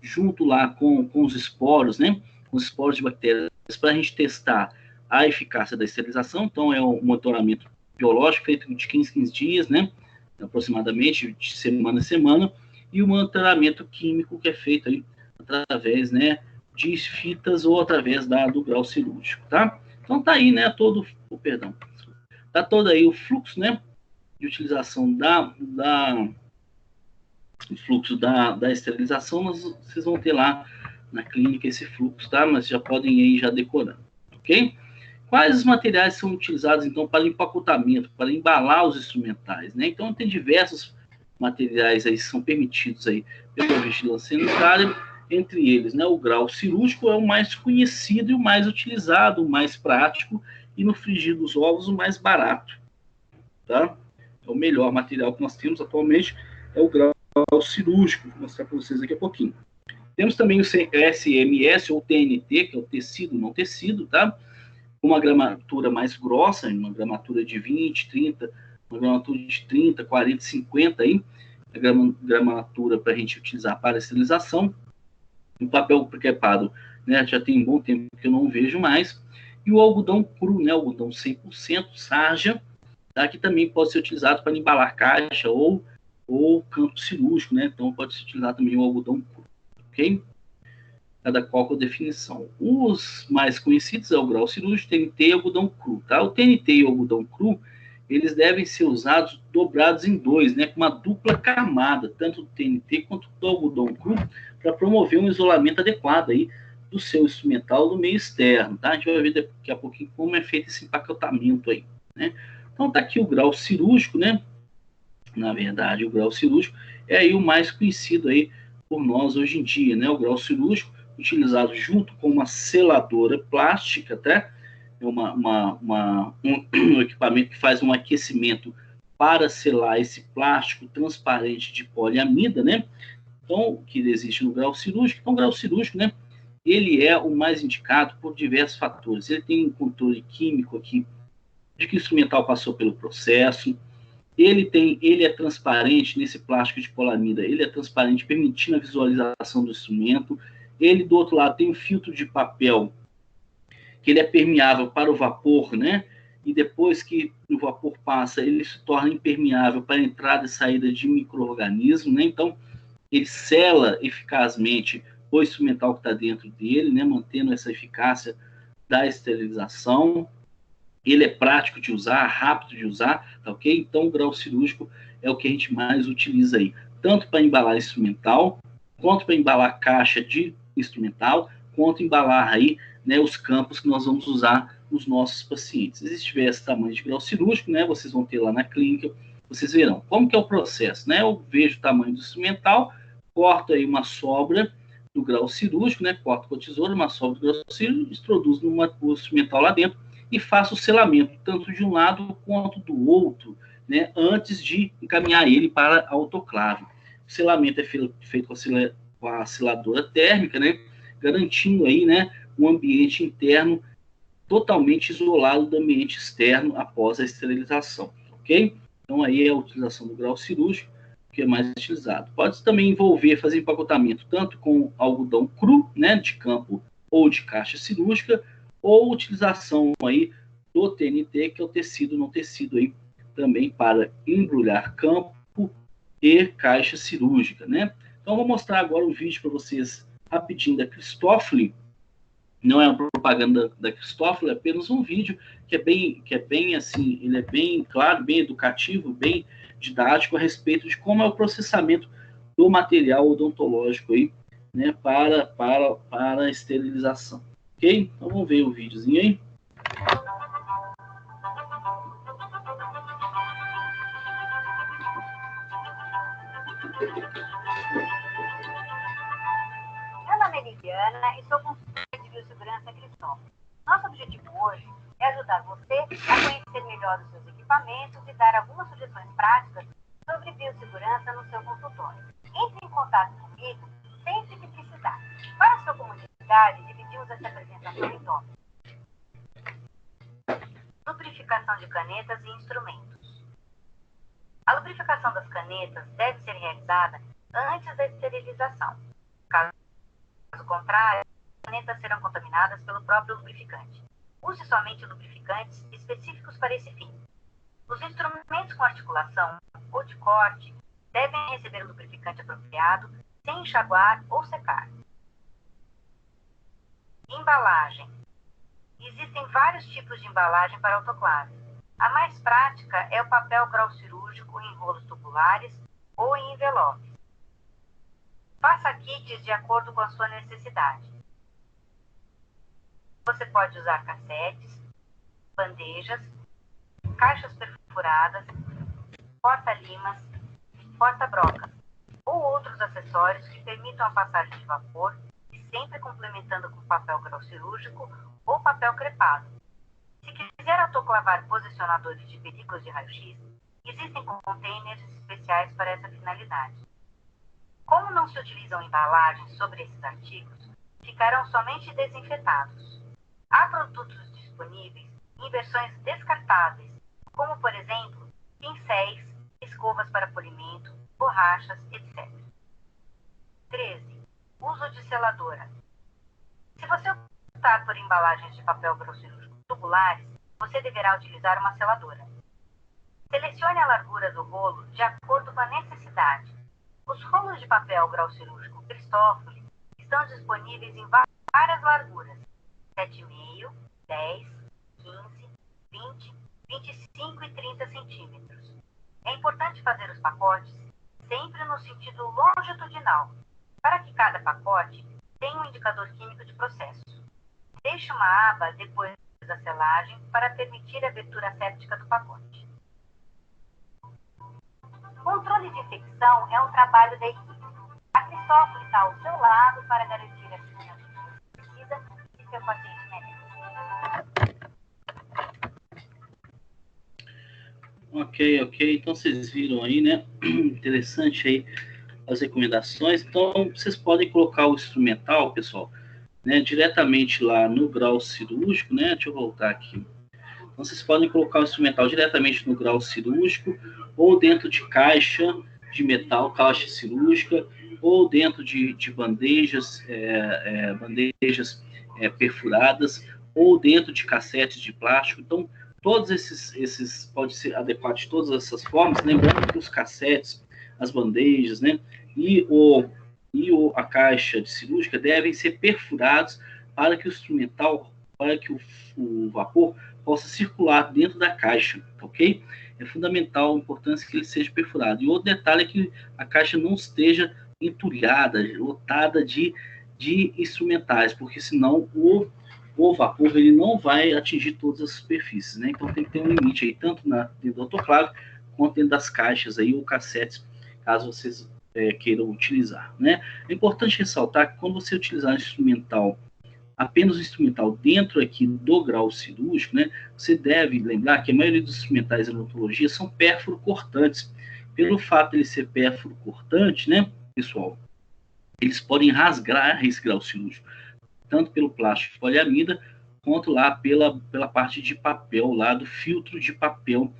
Speaker 2: junto lá com os esporos, né? Com os esporos de bactérias, para a gente testar a eficácia da esterilização. Então, é um monitoramento biológico feito de 15 dias, né? Aproximadamente, de semana a semana, e o monitoramento químico que é feito aí através, né, de fitas ou através do grau cirúrgico, tá? Então, tá aí, né, tá todo aí o fluxo, né, de utilização o fluxo da esterilização, mas vocês vão ter lá na clínica esse fluxo, tá? Mas já podem ir já decorando, ok? Quais os materiais são utilizados, então, para empacotamento, para embalar os instrumentais, né? Então, tem diversos materiais aí que são permitidos aí pela vigilância sanitária, entre eles, né, o grau cirúrgico é o mais conhecido e o mais utilizado, o mais prático, e no frigir dos ovos, o mais barato, tá? É o melhor material que nós temos atualmente, é o grau cirúrgico, vou mostrar para vocês daqui a pouquinho. Temos também o SMS ou TNT, que é o tecido não tecido, tá? Uma gramatura mais grossa, uma gramatura de 20, 30, uma gramatura de 30, 40, 50 aí, a gramatura para a gente utilizar para a esterilização. O papel crepado, né, já tem um bom tempo que eu não vejo mais. E o algodão cru, né, algodão 100% sarja, tá, que também pode ser utilizado para embalar caixa ou campo cirúrgico, né? Então pode se utilizar também o algodão cru, ok? Cada qual com a definição. Os mais conhecidos é o grau cirúrgico, TNT e algodão cru, tá? O TNT e o algodão cru, eles devem ser usados dobrados em dois, né? Com uma dupla camada, tanto do TNT quanto do algodão cru, para promover um isolamento adequado aí do seu instrumental do meio externo, tá? A gente vai ver daqui a pouquinho como é feito esse empacotamento aí, né? Então tá aqui o grau cirúrgico, né? Na verdade, o grau cirúrgico é aí o mais conhecido aí por nós hoje em dia, né? O grau cirúrgico utilizado junto com uma seladora plástica, tá? É um equipamento que faz um aquecimento para selar esse plástico transparente de poliamida, né? Então, que existe no grau cirúrgico. Então, o grau cirúrgico, né? Ele é o mais indicado por diversos fatores. Ele tem um controle químico aqui de que o instrumental passou pelo processo. Ele é transparente nesse plástico de polamida, ele é transparente, permitindo a visualização do instrumento. Ele, do outro lado, tem um filtro de papel, que ele é permeável para o vapor, né? E depois que o vapor passa, ele se torna impermeável para a entrada e saída de micro-organismos, né? Então, ele sela eficazmente o instrumental que está dentro dele, né? Mantendo essa eficácia da esterilização. Ele é prático de usar, rápido de usar, tá ok? Então, o grau cirúrgico é o que a gente mais utiliza aí, tanto para embalar instrumental, quanto para embalar caixa de instrumental, quanto embalar aí, né, os campos que nós vamos usar nos nossos pacientes. Se tiver esse tamanho de grau cirúrgico, né, vocês vão ter lá na clínica, vocês verão. Como que é o processo, né? Eu vejo o tamanho do instrumental, corto aí uma sobra do grau cirúrgico, né? Corto com a tesoura, uma sobra do grau cirúrgico, introduzo no instrumental lá dentro, e faço o selamento, tanto de um lado quanto do outro, né, antes de encaminhar ele para a autoclave. O selamento é feito com a a seladora térmica, né, garantindo aí, né, um ambiente interno totalmente isolado do ambiente externo após a esterilização, ok? Então aí é a utilização do grau cirúrgico que é mais utilizado. Pode também envolver fazer empacotamento tanto com algodão cru, né, de campo ou de caixa cirúrgica, ou utilização aí do TNT, que é o tecido não tecido aí também para embrulhar campo e caixa cirúrgica, né? Então vou mostrar agora um vídeo para vocês rapidinho da Christofle. Não é uma propaganda da Christofle, é apenas um vídeo que é bem assim, ele é bem claro, bem educativo, bem didático a respeito de como é o processamento do material odontológico aí, né, para a esterilização. Ok? Então vamos ver o videozinho aí.
Speaker 3: Meu nome é Liliana e sou consultora de biossegurança Christofle. Nosso objetivo hoje é ajudar você a conhecer melhor os seus equipamentos e dar algumas sugestões práticas sobre biossegurança no seu consultório. Entre em contato comigo sempre que precisar. Para a sua comunidade, dividimos essa apresentação em tópicos: lubrificação de canetas e instrumentos. A lubrificação das canetas deve ser realizada antes da esterilização. Caso contrário, as canetas serão contaminadas pelo próprio lubrificante. Use somente lubrificantes específicos para esse fim. Os instrumentos com articulação ou de corte devem receber o lubrificante apropriado sem enxaguar ou secar. Embalagem. Existem vários tipos de embalagem para autoclave. A mais prática é o papel grau cirúrgico em rolos tubulares ou em envelopes. Faça kits de acordo com a sua necessidade. Você pode usar cassetes, bandejas, caixas perfuradas, porta-limas, porta-brocas ou outros acessórios que permitam a passagem de vapor, sempre complementando com papel grau cirúrgico ou papel crepado. Se quiser autoclavar posicionadores de películas de raio-x, existem containers especiais para essa finalidade. Como não se utilizam embalagens sobre esses artigos, ficarão somente desinfetados. Há produtos disponíveis em versões descartáveis, como, por exemplo, pincéis, escovas para polimento, borrachas, etc. 13. Uso de seladora. Se você optar por embalagens de papel grau cirúrgico tubulares, você deverá utilizar uma seladora. Selecione a largura do rolo de acordo com a necessidade. Os rolos de papel grau cirúrgico Christofle estão disponíveis em várias larguras: 7,5, 10, 15, 20, 25 e 30 centímetros. É importante fazer os pacotes sempre no sentido longitudinal, para que cada pacote tenha um indicador químico de processo. Deixe uma aba depois da selagem para permitir a abertura séptica do pacote. Controle de infecção é um trabalho da equipe. A Christofle está ao seu lado para garantir a segurança de sua pesquisa e seu paciente merece.
Speaker 2: Ok. Então vocês viram aí, né? Interessante aí as recomendações. Então vocês podem colocar o instrumental, pessoal, né, diretamente lá no grau cirúrgico, né? Deixa eu voltar aqui. Então vocês podem colocar o instrumental diretamente no grau cirúrgico, ou dentro de caixa de metal, caixa cirúrgica, ou dentro de bandejas, perfuradas, ou dentro de cassetes de plástico. Então, todos esses pode ser adequado de todas essas formas, lembrando que os cassetes, as bandejas, né, a caixa de cirúrgica devem ser perfurados para que o instrumental, para que o vapor possa circular dentro da caixa, ok? É fundamental, a importância que ele seja perfurado. E outro detalhe é que a caixa não esteja entulhada, lotada de instrumentais, porque senão o vapor ele não vai atingir todas as superfícies, né? Então tem que ter um limite aí, tanto dentro do autoclave, quanto dentro das caixas aí, ou cassetes, caso vocês queiram utilizar, né? É importante ressaltar que quando você utilizar apenas o instrumental dentro aqui do grau cirúrgico, né, você deve lembrar que a maioria dos instrumentais em odontologia são pérfuro cortantes. Pelo fato de ele ser pérfuro cortante, né, pessoal, eles podem rasgar esse grau cirúrgico, tanto pelo plástico de poliamida, quanto lá pela parte de papel, lá do filtro de papel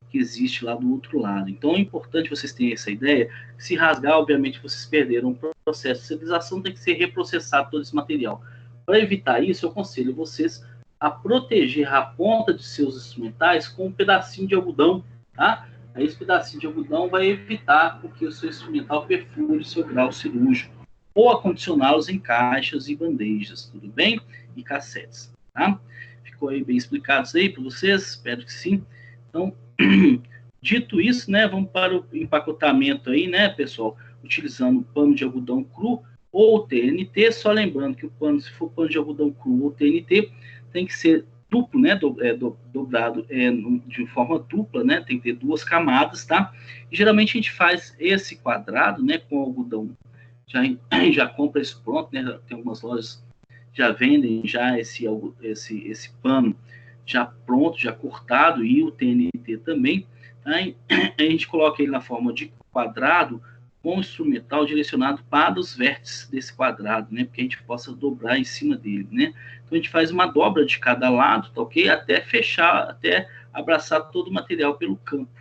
Speaker 2: que existe lá do outro lado. Então é importante vocês terem essa ideia. Se rasgar, obviamente, vocês perderam o processo de esterilização, tem que ser reprocessado todo esse material. Para evitar isso, eu aconselho vocês a proteger a ponta de seus instrumentais com um pedacinho de algodão, tá? Aí esse pedacinho de algodão vai evitar que o seu instrumental perfure o seu grau cirúrgico, ou acondicioná-los em caixas e bandejas, tudo bem? E cassetes, tá? Ficou aí bem explicado isso aí para vocês? Espero que sim. Então, dito isso, né, vamos para o empacotamento aí, né, pessoal? Utilizando pano de algodão cru ou TNT, só lembrando que o pano, se for pano de algodão cru ou TNT, tem que ser duplo, né, dobrado de forma dupla, né, tem que ter 2 camadas, tá? E geralmente a gente faz esse quadrado, né, com algodão, já compra isso pronto, né, tem algumas lojas já vendem já esse pano já pronto, já cortado, e o TNT também, tá? A gente coloca ele na forma de quadrado, com o instrumental direcionado para os vértices desse quadrado, né? Porque a gente possa dobrar em cima dele, né? Então a gente faz uma dobra de cada lado, tá ok? Até fechar, até abraçar todo o material pelo campo,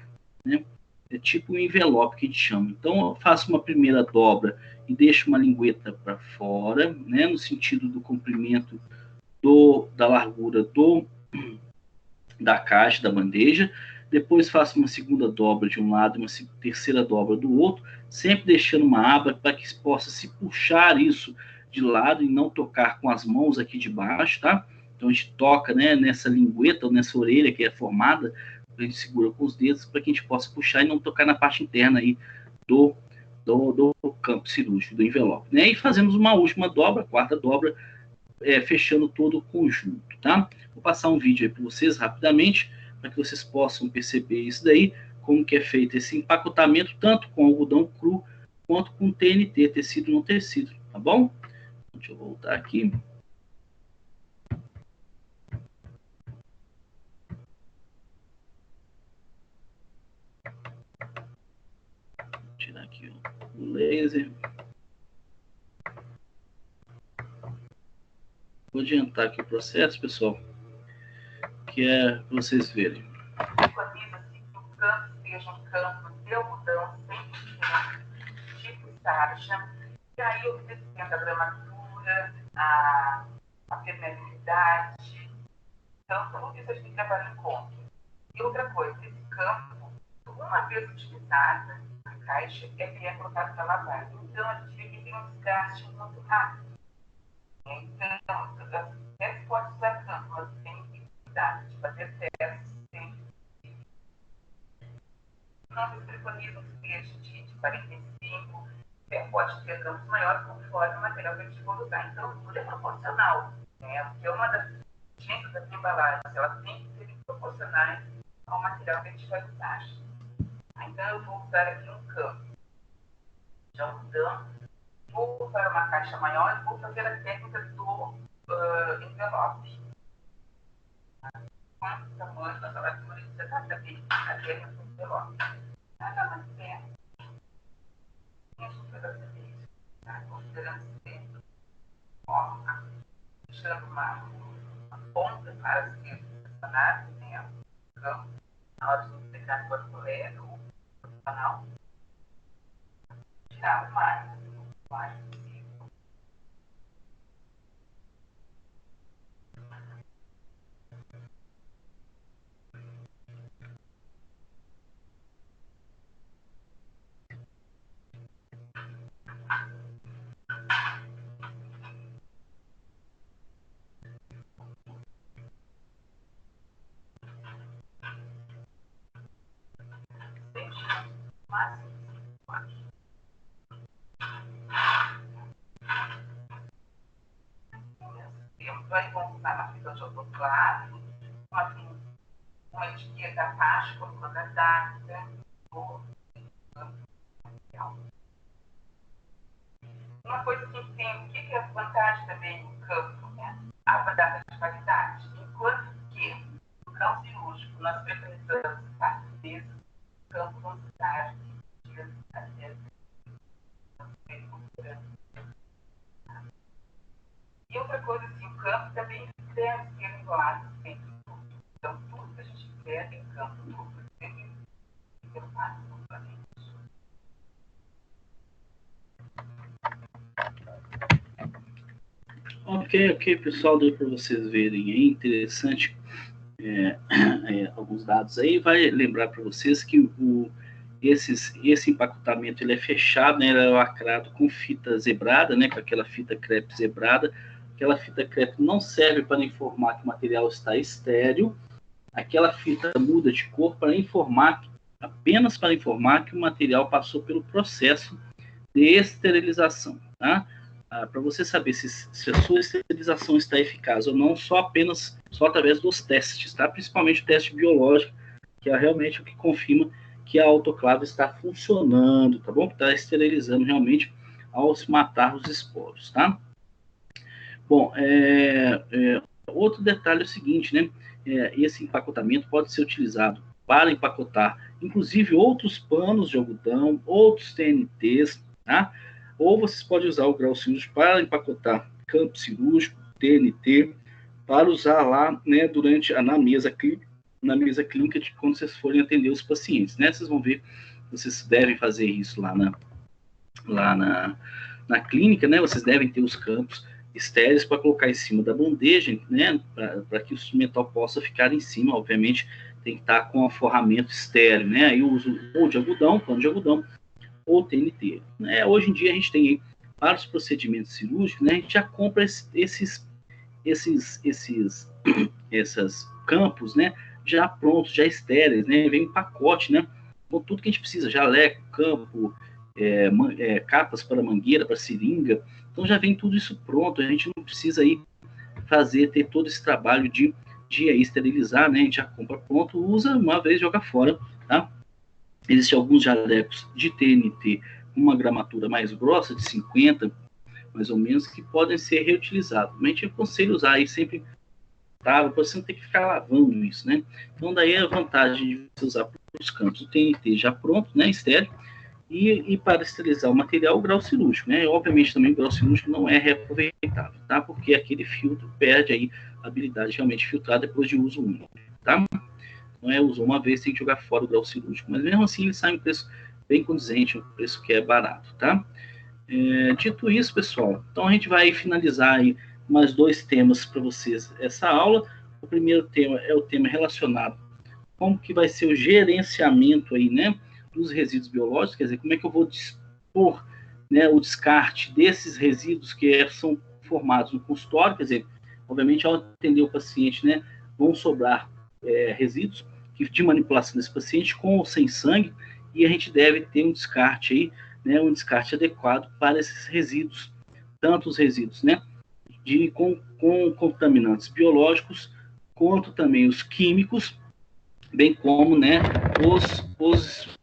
Speaker 2: né? É tipo um envelope que a gente chama. Então eu faço uma primeira dobra e deixo uma lingueta para fora, né? No sentido do comprimento da largura da caixa, da bandeja. Depois faço uma segunda dobra de um lado e uma terceira dobra do outro, sempre deixando uma aba para que possa se puxar isso de lado e não tocar com as mãos aqui de baixo, tá? Então a gente toca, né, nessa lingueta ou nessa orelha que é formada, a gente segura com os dedos para que a gente possa puxar e não tocar na parte interna aí do campo cirúrgico, do envelope, né? E fazemos uma última dobra, quarta dobra, fechando todo o conjunto, tá? Vou passar um vídeo aí para vocês rapidamente, para que vocês possam perceber isso daí, como que é feito esse empacotamento, tanto com algodão cru, quanto com TNT, tecido não tecido, tá bom? Deixa eu voltar aqui. Vou tirar aqui o laser. Vou adiantar aqui o processo, pessoal, que é para vocês verem.
Speaker 3: Organiza-se que o campo seja um campo de algodão sem tipo sarja, e aí obedecendo a gramatura, a permeabilidade. Então, tudo isso a gente trabalha em conta. E outra coisa, esse campo, uma vez utilizada, a caixa é colocada para lavar. Então, a gente vê que tem um desgaste muito rápido. Então, até pode usar campo, mas tem que cuidar de fazer testes sempre. Nós preconizamos que seja de 45, pode ter campos maiores conforme o material que a gente for usar. Então, tudo é proporcional, né? Porque uma das dicas das embalagens, elas têm que ser proporcionais ao material que a gente vai usar. Então, eu vou usar aqui um campo de algodão, vou usar uma caixa maior e vou fazer a técnica do envelope. Quanto tamanho da altura de exatamente a técnica do envelope. Nada mais perto. E a gente vai fazer isso, tá? Considerando sempre, ó, deixando uma ponta para ser pressionado, né? Então, na hora de integrar com o colega ou o canal, tirar o mais possível. Vai voltar na fita de autoclave, uma etiqueta abaixo, como uma data, uma coisa que a gente tem, o que é a vantagem também no campo, né? A data de qualidade. Enquanto que no campo cirúrgico nós preconizamos 4 meses, no campo vamos dar dias até coisa assim, o campo também deve ser isolado sempre. Então, tudo que a gente fizer tem campo duplo, sempre interface duplamente.
Speaker 2: Ok, pessoal, deu para vocês verem aí, interessante alguns dados aí. Vai lembrar para vocês que esse empacotamento ele é fechado, né, ele é lacrado com fita zebrada, né, com aquela fita crepe zebrada. Aquela fita crepe não serve para informar que o material está estéril. Aquela fita muda de cor para informar, apenas para informar que o material passou pelo processo de esterilização, tá? Para você saber se a sua esterilização está eficaz ou não, só através dos testes, tá? Principalmente o teste biológico, que é realmente o que confirma que a autoclave está funcionando, tá bom? Está esterilizando realmente ao se matar os esporos, tá? Bom, outro detalhe é o seguinte, né? Esse empacotamento pode ser utilizado para empacotar, inclusive, outros panos de algodão, outros TNTs, tá? Ou vocês podem usar o grau cirúrgico para empacotar campo cirúrgico, TNT, para usar lá, né, na mesa clínica de quando vocês forem atender os pacientes, né? Vocês vão ver, vocês devem fazer isso lá na clínica, né? Vocês devem ter os campos estéreis para colocar em cima da bandeja, né? Para que o instrumental possa ficar em cima, obviamente, tem que estar com o forramento estéreo, né? Aí eu uso ou de algodão, pano de algodão, ou TNT. Né? Hoje em dia a gente tem aí, para os procedimentos cirúrgicos, né? A gente já compra esses campos, né? Já prontos, já estéreis, né? Vem um pacote, né? Com tudo que a gente precisa, jaleco, campo, capas para mangueira, para seringa. Então já vem tudo isso pronto, a gente não precisa aí ter todo esse trabalho de esterilizar, né? A gente já compra pronto, usa uma vez, joga fora, tá? Existem alguns jalecos de TNT com uma gramatura mais grossa, de 50, mais ou menos, que podem ser reutilizados. Mas a gente aconselha usar aí sempre, para você não ter que ficar lavando isso, né? Então daí a vantagem de você usar para os campos o TNT já pronto, né, estéreo, e para esterilizar o material, o grau cirúrgico, né? Obviamente também o grau cirúrgico não é reaproveitável, tá? Porque aquele filtro perde aí a habilidade de realmente filtrar depois de uso único, tá? Não usou uma vez, tem que jogar fora o grau cirúrgico, mas mesmo assim ele sai um preço bem condizente, um preço que é barato, tá? Dito isso, pessoal, então a gente vai finalizar aí mais 2 temas para vocês essa aula. O primeiro tema é o tema relacionado como que vai ser o gerenciamento aí, né, dos resíduos biológicos, quer dizer, como é que eu vou dispor, né, o descarte desses resíduos que são formados no consultório, quer dizer, obviamente ao atender o paciente, né, vão sobrar resíduos de manipulação desse paciente com ou sem sangue, e a gente deve ter um descarte aí, né, um descarte adequado para esses resíduos, tanto os resíduos, né, com contaminantes biológicos, quanto também os químicos, bem como, né, os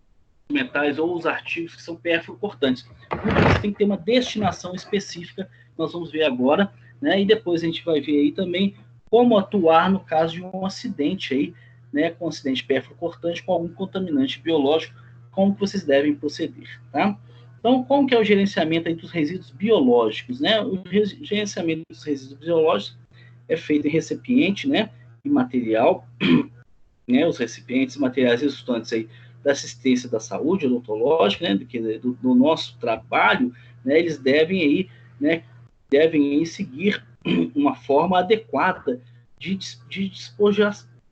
Speaker 2: metais ou os artigos que são perfluorocortantes. Então, tem que ter uma destinação específica, nós vamos ver agora, né, e depois a gente vai ver aí também como atuar no caso de um acidente aí, né, com um acidente perfluorocortante com algum contaminante biológico, como que vocês devem proceder, tá? Então, como que é o gerenciamento aí dos resíduos biológicos, né? O gerenciamento dos resíduos biológicos é feito em recipiente, né, e material, né, os recipientes, materiais resultantes aí da assistência da saúde odontológica, né, do nosso trabalho, né, eles devem aí, né, seguir uma forma adequada de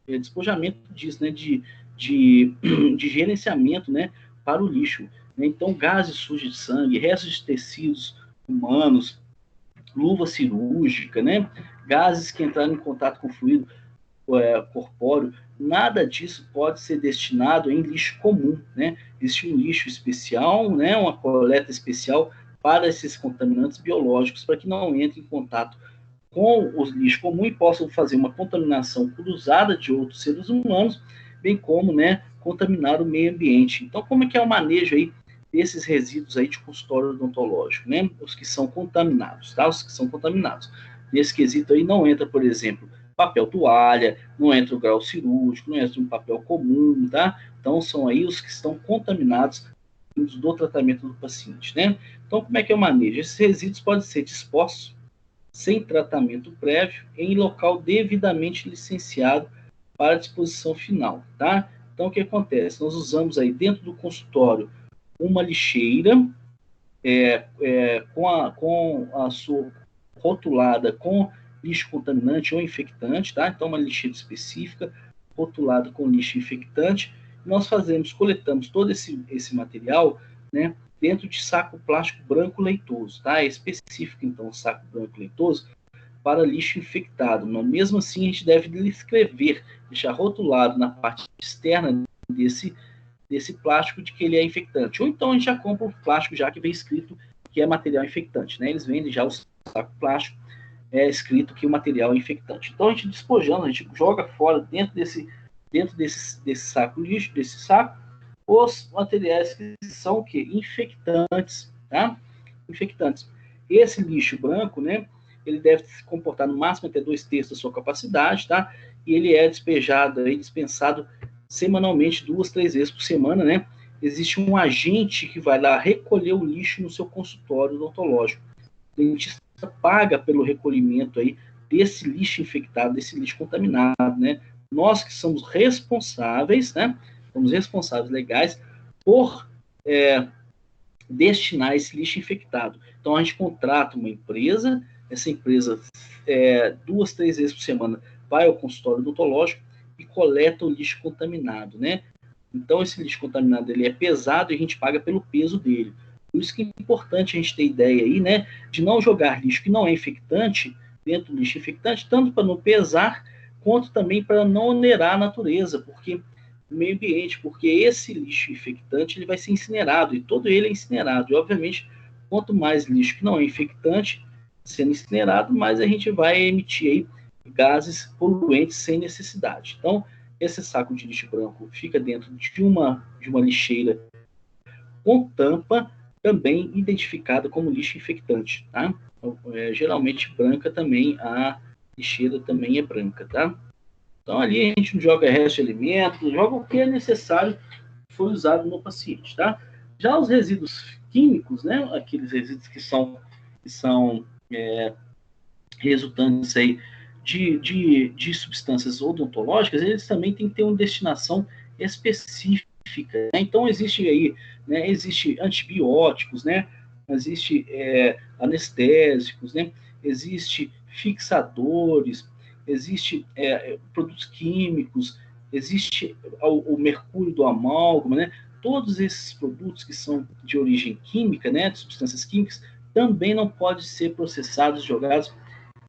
Speaker 2: despojamento disso, né, de gerenciamento, né, para o lixo. Né? Então, gases sujos de sangue, restos de tecidos humanos, luva cirúrgica, né, gases que entraram em contato com fluido corpóreo, nada disso pode ser destinado em lixo comum, né? Existe um lixo especial, né? Uma coleta especial para esses contaminantes biológicos, para que não entre em contato com os lixos comuns e possam fazer uma contaminação cruzada de outros seres humanos, bem como, né, contaminar o meio ambiente. Então, como é que é o manejo aí desses resíduos aí de consultório odontológico, né? Os que são contaminados, tá? Os que são contaminados. Nesse quesito aí não entra, por exemplo, papel toalha, não entra o grau cirúrgico, não entra um papel comum, tá? Então, são aí os que estão contaminados do tratamento do paciente, né? Então, como é que é o manejo? Esses resíduos podem ser dispostos sem tratamento prévio, em local devidamente licenciado para disposição final, tá? Então, o que acontece? Nós usamos aí dentro do consultório uma lixeira com a sua rotulada com lixo contaminante ou infectante, tá? Então, uma lixeira específica, rotulada com lixo infectante. Nós coletamos todo esse material, né, dentro de saco plástico branco leitoso, tá? É específico, então, o saco branco leitoso para lixo infectado. Mas, mesmo assim, a gente deve escrever, deixar rotulado na parte externa desse plástico de que ele é infectante. Ou então a gente já compra o plástico já que vem escrito que é material infectante, né? Eles vendem já o saco plástico escrito que o material é infectante. Então a gente despojando, a gente joga fora dentro desse saco lixo, desse saco, os materiais que são o quê? Infectantes, tá? Infectantes. Esse lixo branco, né? Ele deve se comportar no máximo até 2/3 da sua capacidade, tá? E ele é dispensado semanalmente, 2-3 vezes por semana, né? Existe um agente que vai lá recolher o lixo no seu consultório odontológico. O dentista paga pelo recolhimento aí desse lixo infectado, desse lixo contaminado, né? Nós que somos responsáveis, né? Somos responsáveis legais por destinar esse lixo infectado. Então, a gente contrata uma empresa, essa empresa 2-3 vezes por semana vai ao consultório odontológico e coleta o lixo contaminado, né? Então, esse lixo contaminado ele é pesado e a gente paga pelo peso dele. Por isso que é importante a gente ter ideia aí, né, de não jogar lixo que não é infectante dentro do lixo infectante, tanto para não pesar, quanto também para não onerar a natureza, porque o meio ambiente, porque esse lixo infectante ele vai ser incinerado, e todo ele é incinerado. E, obviamente, quanto mais lixo que não é infectante sendo incinerado, mais a gente vai emitir aí gases poluentes sem necessidade. Então, esse saco de lixo branco fica dentro de uma lixeira com tampa, também identificada como lixo infectante, tá? Geralmente branca também, a lixeira também é branca, tá? Então, ali a gente não joga resto de alimento, joga o que é necessário que foi usado no paciente, tá? Já os resíduos químicos, né? Aqueles resíduos que são resultantes aí de substâncias odontológicas, eles também têm que ter uma destinação específica. Né? Então, existe aí, né? Existe antibióticos, né? Existe anestésicos, né? Existe fixadores, existe produtos químicos, existe o mercúrio do amálgama, né? Todos esses produtos que são de origem química, né? De substâncias químicas, também não podem ser processados, jogados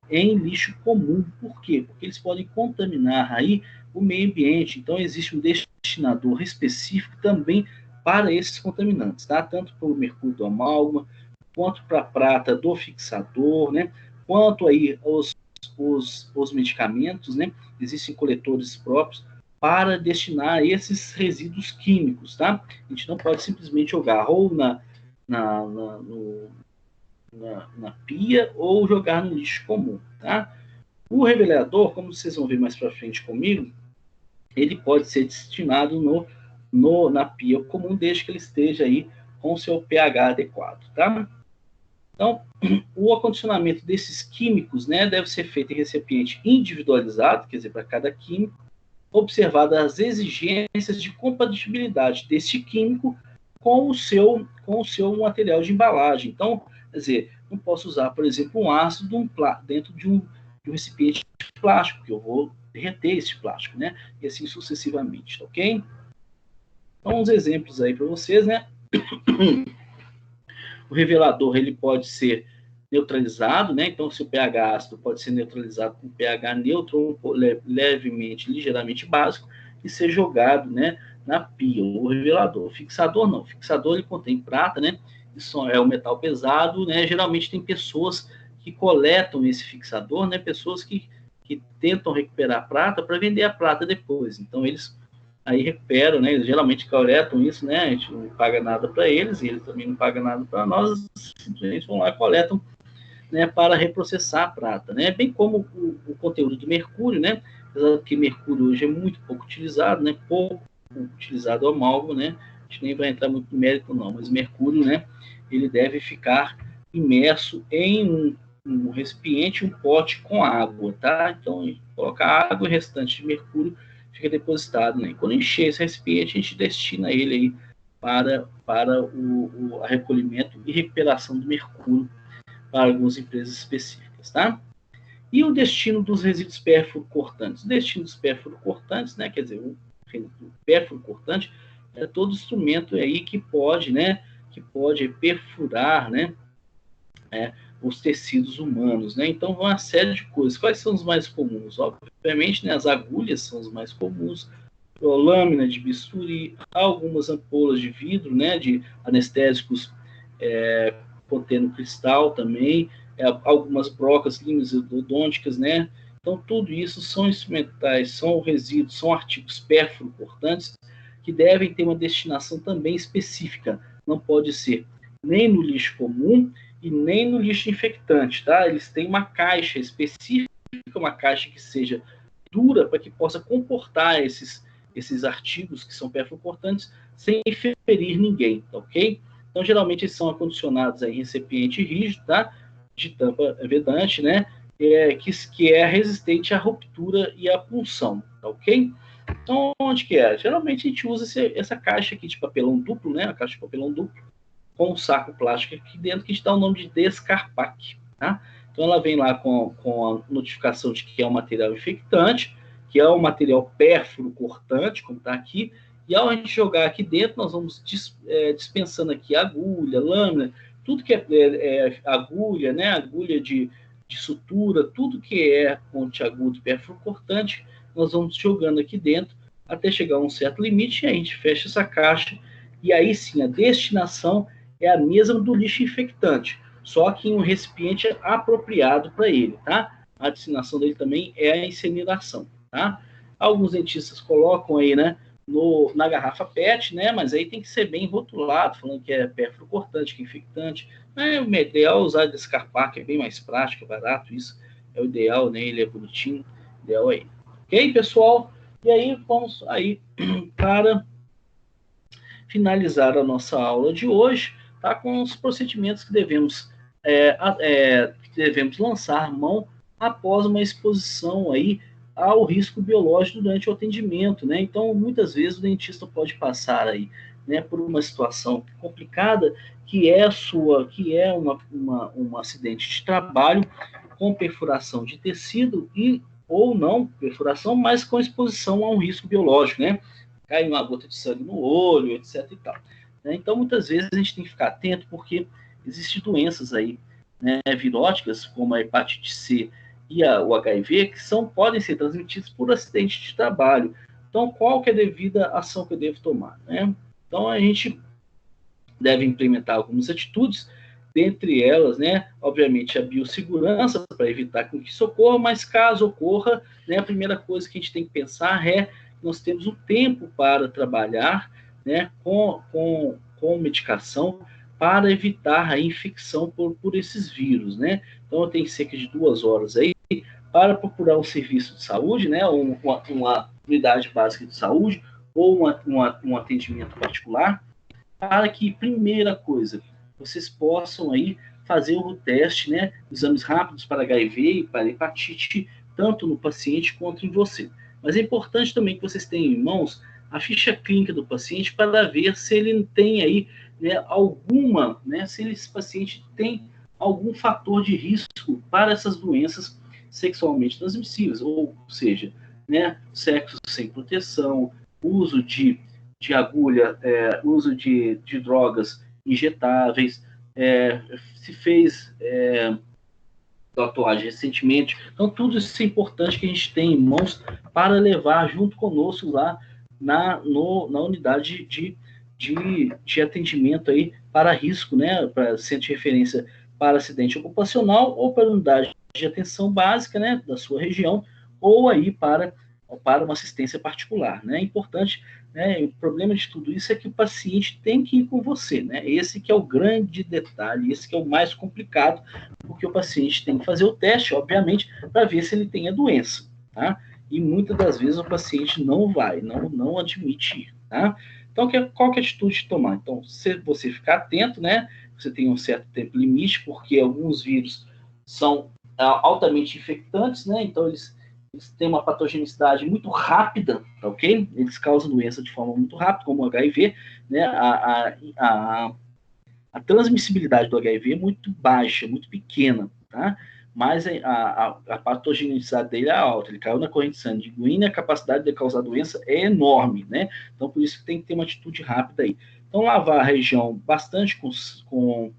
Speaker 2: em lixo comum. Por quê? Porque eles podem contaminar aí o meio ambiente. Então, existe um destinador específico também para esses contaminantes, tá? Tanto para o mercúrio do amálgama, quanto para a prata do fixador, né? Quanto aí os medicamentos, né? Existem coletores próprios para destinar esses resíduos químicos, tá? A gente não pode simplesmente jogar ou na pia ou jogar no lixo comum, tá? O revelador, como vocês vão ver mais para frente comigo, ele pode ser destinado na pia comum, desde que ele esteja aí com o seu pH adequado, tá? Então, o acondicionamento desses químicos, né, deve ser feito em recipiente individualizado, quer dizer, para cada químico, observadas as exigências de compatibilidade desse químico com o seu material de embalagem. Então, quer dizer, não posso usar, por exemplo, um ácido dentro de um recipiente de plástico, que eu vou derreter esse plástico, né? E assim sucessivamente, ok? Então, uns exemplos aí para vocês, né? O revelador, ele pode ser neutralizado, né? Então, se o pH ácido pode ser neutralizado com pH neutro ou levemente, ligeiramente básico, e ser jogado, né, na pia, o revelador. Fixador não. Fixador, ele contém prata, né? Isso é um metal pesado, né? Geralmente tem pessoas que coletam esse fixador, né? Pessoas que tentam recuperar a prata para vender a prata depois. Então, eles aí recuperam, né? Eles geralmente coletam isso, né? A gente não paga nada para eles, e eles também não pagam nada para nós, simplesmente vão lá e coletam, né, para reprocessar a prata, né? Bem como o conteúdo do mercúrio, né? Apesar que mercúrio hoje é muito pouco utilizado, né? Pouco utilizado ao amálgama, né? A gente nem vai entrar muito no mérito, não, mas mercúrio, né? Ele deve ficar imerso em um recipiente, um pote com água, tá? Então, coloca água e o restante de mercúrio fica depositado, né? Quando encher esse recipiente, a gente destina ele aí para o recolhimento e recuperação do mercúrio para algumas empresas específicas, tá? E o destino dos resíduos pérfuro-cortantes? O destino dos pérfuro-cortantes, né? Quer dizer, o pérfuro-cortante é todo instrumento aí que pode, né? Que pode perfurar, né? Os tecidos humanos, né? Então, uma série de coisas. Quais são os mais comuns? Obviamente, né, as agulhas são os mais comuns, a lâmina de bisturi, algumas ampolas de vidro, né, de anestésicos contendo cristal também, algumas brocas limas odônticas, né? Então, tudo isso são instrumentais, são resíduos, são artigos pérfuro-cortantes que devem ter uma destinação também específica. Não pode ser nem no lixo comum e nem no lixo infectante, tá? Eles têm uma caixa específica, uma caixa que seja dura para que possa comportar esses artigos que são pérfuro-cortantes sem ferir ninguém, tá ok? Então, geralmente, eles são acondicionados em recipiente rígido, tá? De tampa vedante, né? Que é resistente à ruptura e à punção, tá ok? Então, onde que é? Geralmente, a gente usa essa caixa aqui de papelão duplo, né? A caixa de papelão duplo, com um saco plástico aqui dentro, que a gente dá o nome de Descarpac, tá? Então, ela vem lá com a notificação de que é um material infectante, que é um material pérfuro-cortante, como está aqui, e ao a gente jogar aqui dentro, nós vamos dispensando aqui agulha, lâmina, tudo que é agulha, né? Agulha de sutura, tudo que é pontiagudo pérfuro-cortante, nós vamos jogando aqui dentro até chegar a um certo limite, e aí a gente fecha essa caixa, e aí sim, a destinação é a mesma do lixo infectante, só que em um recipiente apropriado para ele, tá? A destinação dele também é a incineração, tá? Alguns dentistas colocam aí, né, na garrafa PET, né, mas aí tem que ser bem rotulado, falando que é pérfuro-cortante, que é infectante. O ideal é usar Descarpac, que é bem mais prático, é barato, isso é o ideal, né? Ele é bonitinho, ideal aí. Ok, pessoal? E aí, vamos aí para finalizar a nossa aula de hoje, tá, com os procedimentos que devemos lançar mão após uma exposição aí ao risco biológico durante o atendimento, né? Então, muitas vezes o dentista pode passar aí, né, por uma situação complicada que é um acidente de trabalho com perfuração de tecido ou não perfuração, mas com exposição a um risco biológico, né? Cai uma gota de sangue no olho, etc. e tal. Então, muitas vezes a gente tem que ficar atento porque existem doenças aí, né, viróticas, como a hepatite C e o HIV, que podem ser transmitidos por acidente de trabalho. Então, qual que é a devida ação que eu devo tomar, né? Então, a gente deve implementar algumas atitudes, dentre elas, né, obviamente, a biossegurança, para evitar que isso ocorra, mas caso ocorra, né, a primeira coisa que a gente tem que pensar é que nós temos um tempo para trabalhar, né, com medicação para evitar a infecção por esses vírus, né? Então, eu tenho cerca de 2 horas aí para procurar um serviço de saúde, né, uma unidade básica de saúde ou um atendimento particular, para que, primeira coisa, vocês possam aí fazer o teste, né, exames rápidos para HIV e para hepatite, tanto no paciente quanto em você. Mas é importante também que vocês tenham em mãos a ficha clínica do paciente para ver se ele tem aí, né, se esse paciente tem algum fator de risco para essas doenças sexualmente transmissíveis, ou seja, né, sexo sem proteção, uso de agulha, uso de drogas injetáveis, se fez tatuagem recentemente. Então, tudo isso é importante que a gente tem em mãos para levar junto conosco lá na unidade de atendimento aí para risco, né, para centro de referência para acidente ocupacional ou para unidade de atenção básica, né, da sua região, ou aí para uma assistência particular, né? É importante, né? O problema de tudo isso é que o paciente tem que ir com você, né? Esse que é o grande detalhe, esse que é o mais complicado, porque o paciente tem que fazer o teste, obviamente, para ver se ele tem a doença, tá? E muitas das vezes o paciente não admite ir, tá? Então, qual que é a atitude de tomar? Então, se você ficar atento, né? Você tem um certo tempo limite, porque alguns vírus são altamente infectantes, né? Então eles têm uma patogenicidade muito rápida, tá ok? Eles causam doença de forma muito rápida, como o HIV, né? A transmissibilidade do HIV é muito baixa, muito pequena, tá? Mas a patogenicidade dele é alta, ele caiu na corrente sanguínea, a capacidade de causar doença é enorme, né? Então, por isso que tem que ter uma atitude rápida aí. Então, lavar a região bastante com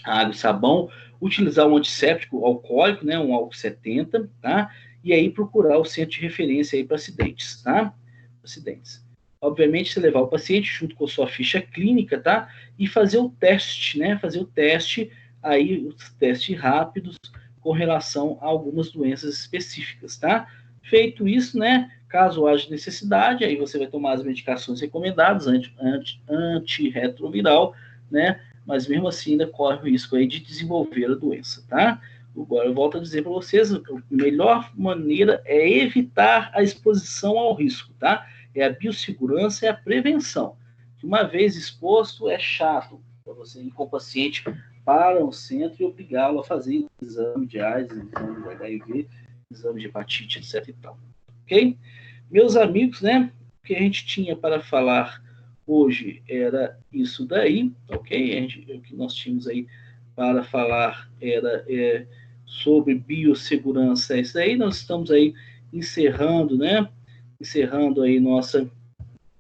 Speaker 2: água e sabão, utilizar um antisséptico alcoólico, né? Um álcool 70, tá? E aí procurar o centro de referência aí para acidentes, tá? Acidentes. Obviamente, você levar o paciente junto com a sua ficha clínica, tá? E fazer o teste, né? Fazer o teste, aí os testes rápidos com relação a algumas doenças específicas, tá? Feito isso, né? Caso haja necessidade, aí você vai tomar as medicações recomendadas, antirretroviral, né? Mas mesmo assim ainda corre o risco aí de desenvolver a doença, tá? Agora eu volto a dizer para vocês, a melhor maneira é evitar a exposição ao risco, tá? É a biossegurança e a prevenção. Uma vez exposto, é chato para você ir com o paciente para um centro e obrigá-lo a fazer exame de AIDS, exame de HIV, exame de hepatite, etc e tal. Ok? Meus amigos, né? O que a gente tinha para falar hoje era isso daí, ok? O que nós tínhamos aí para falar era sobre biossegurança, é isso aí. Nós estamos aí encerrando, né? Encerrando aí nossa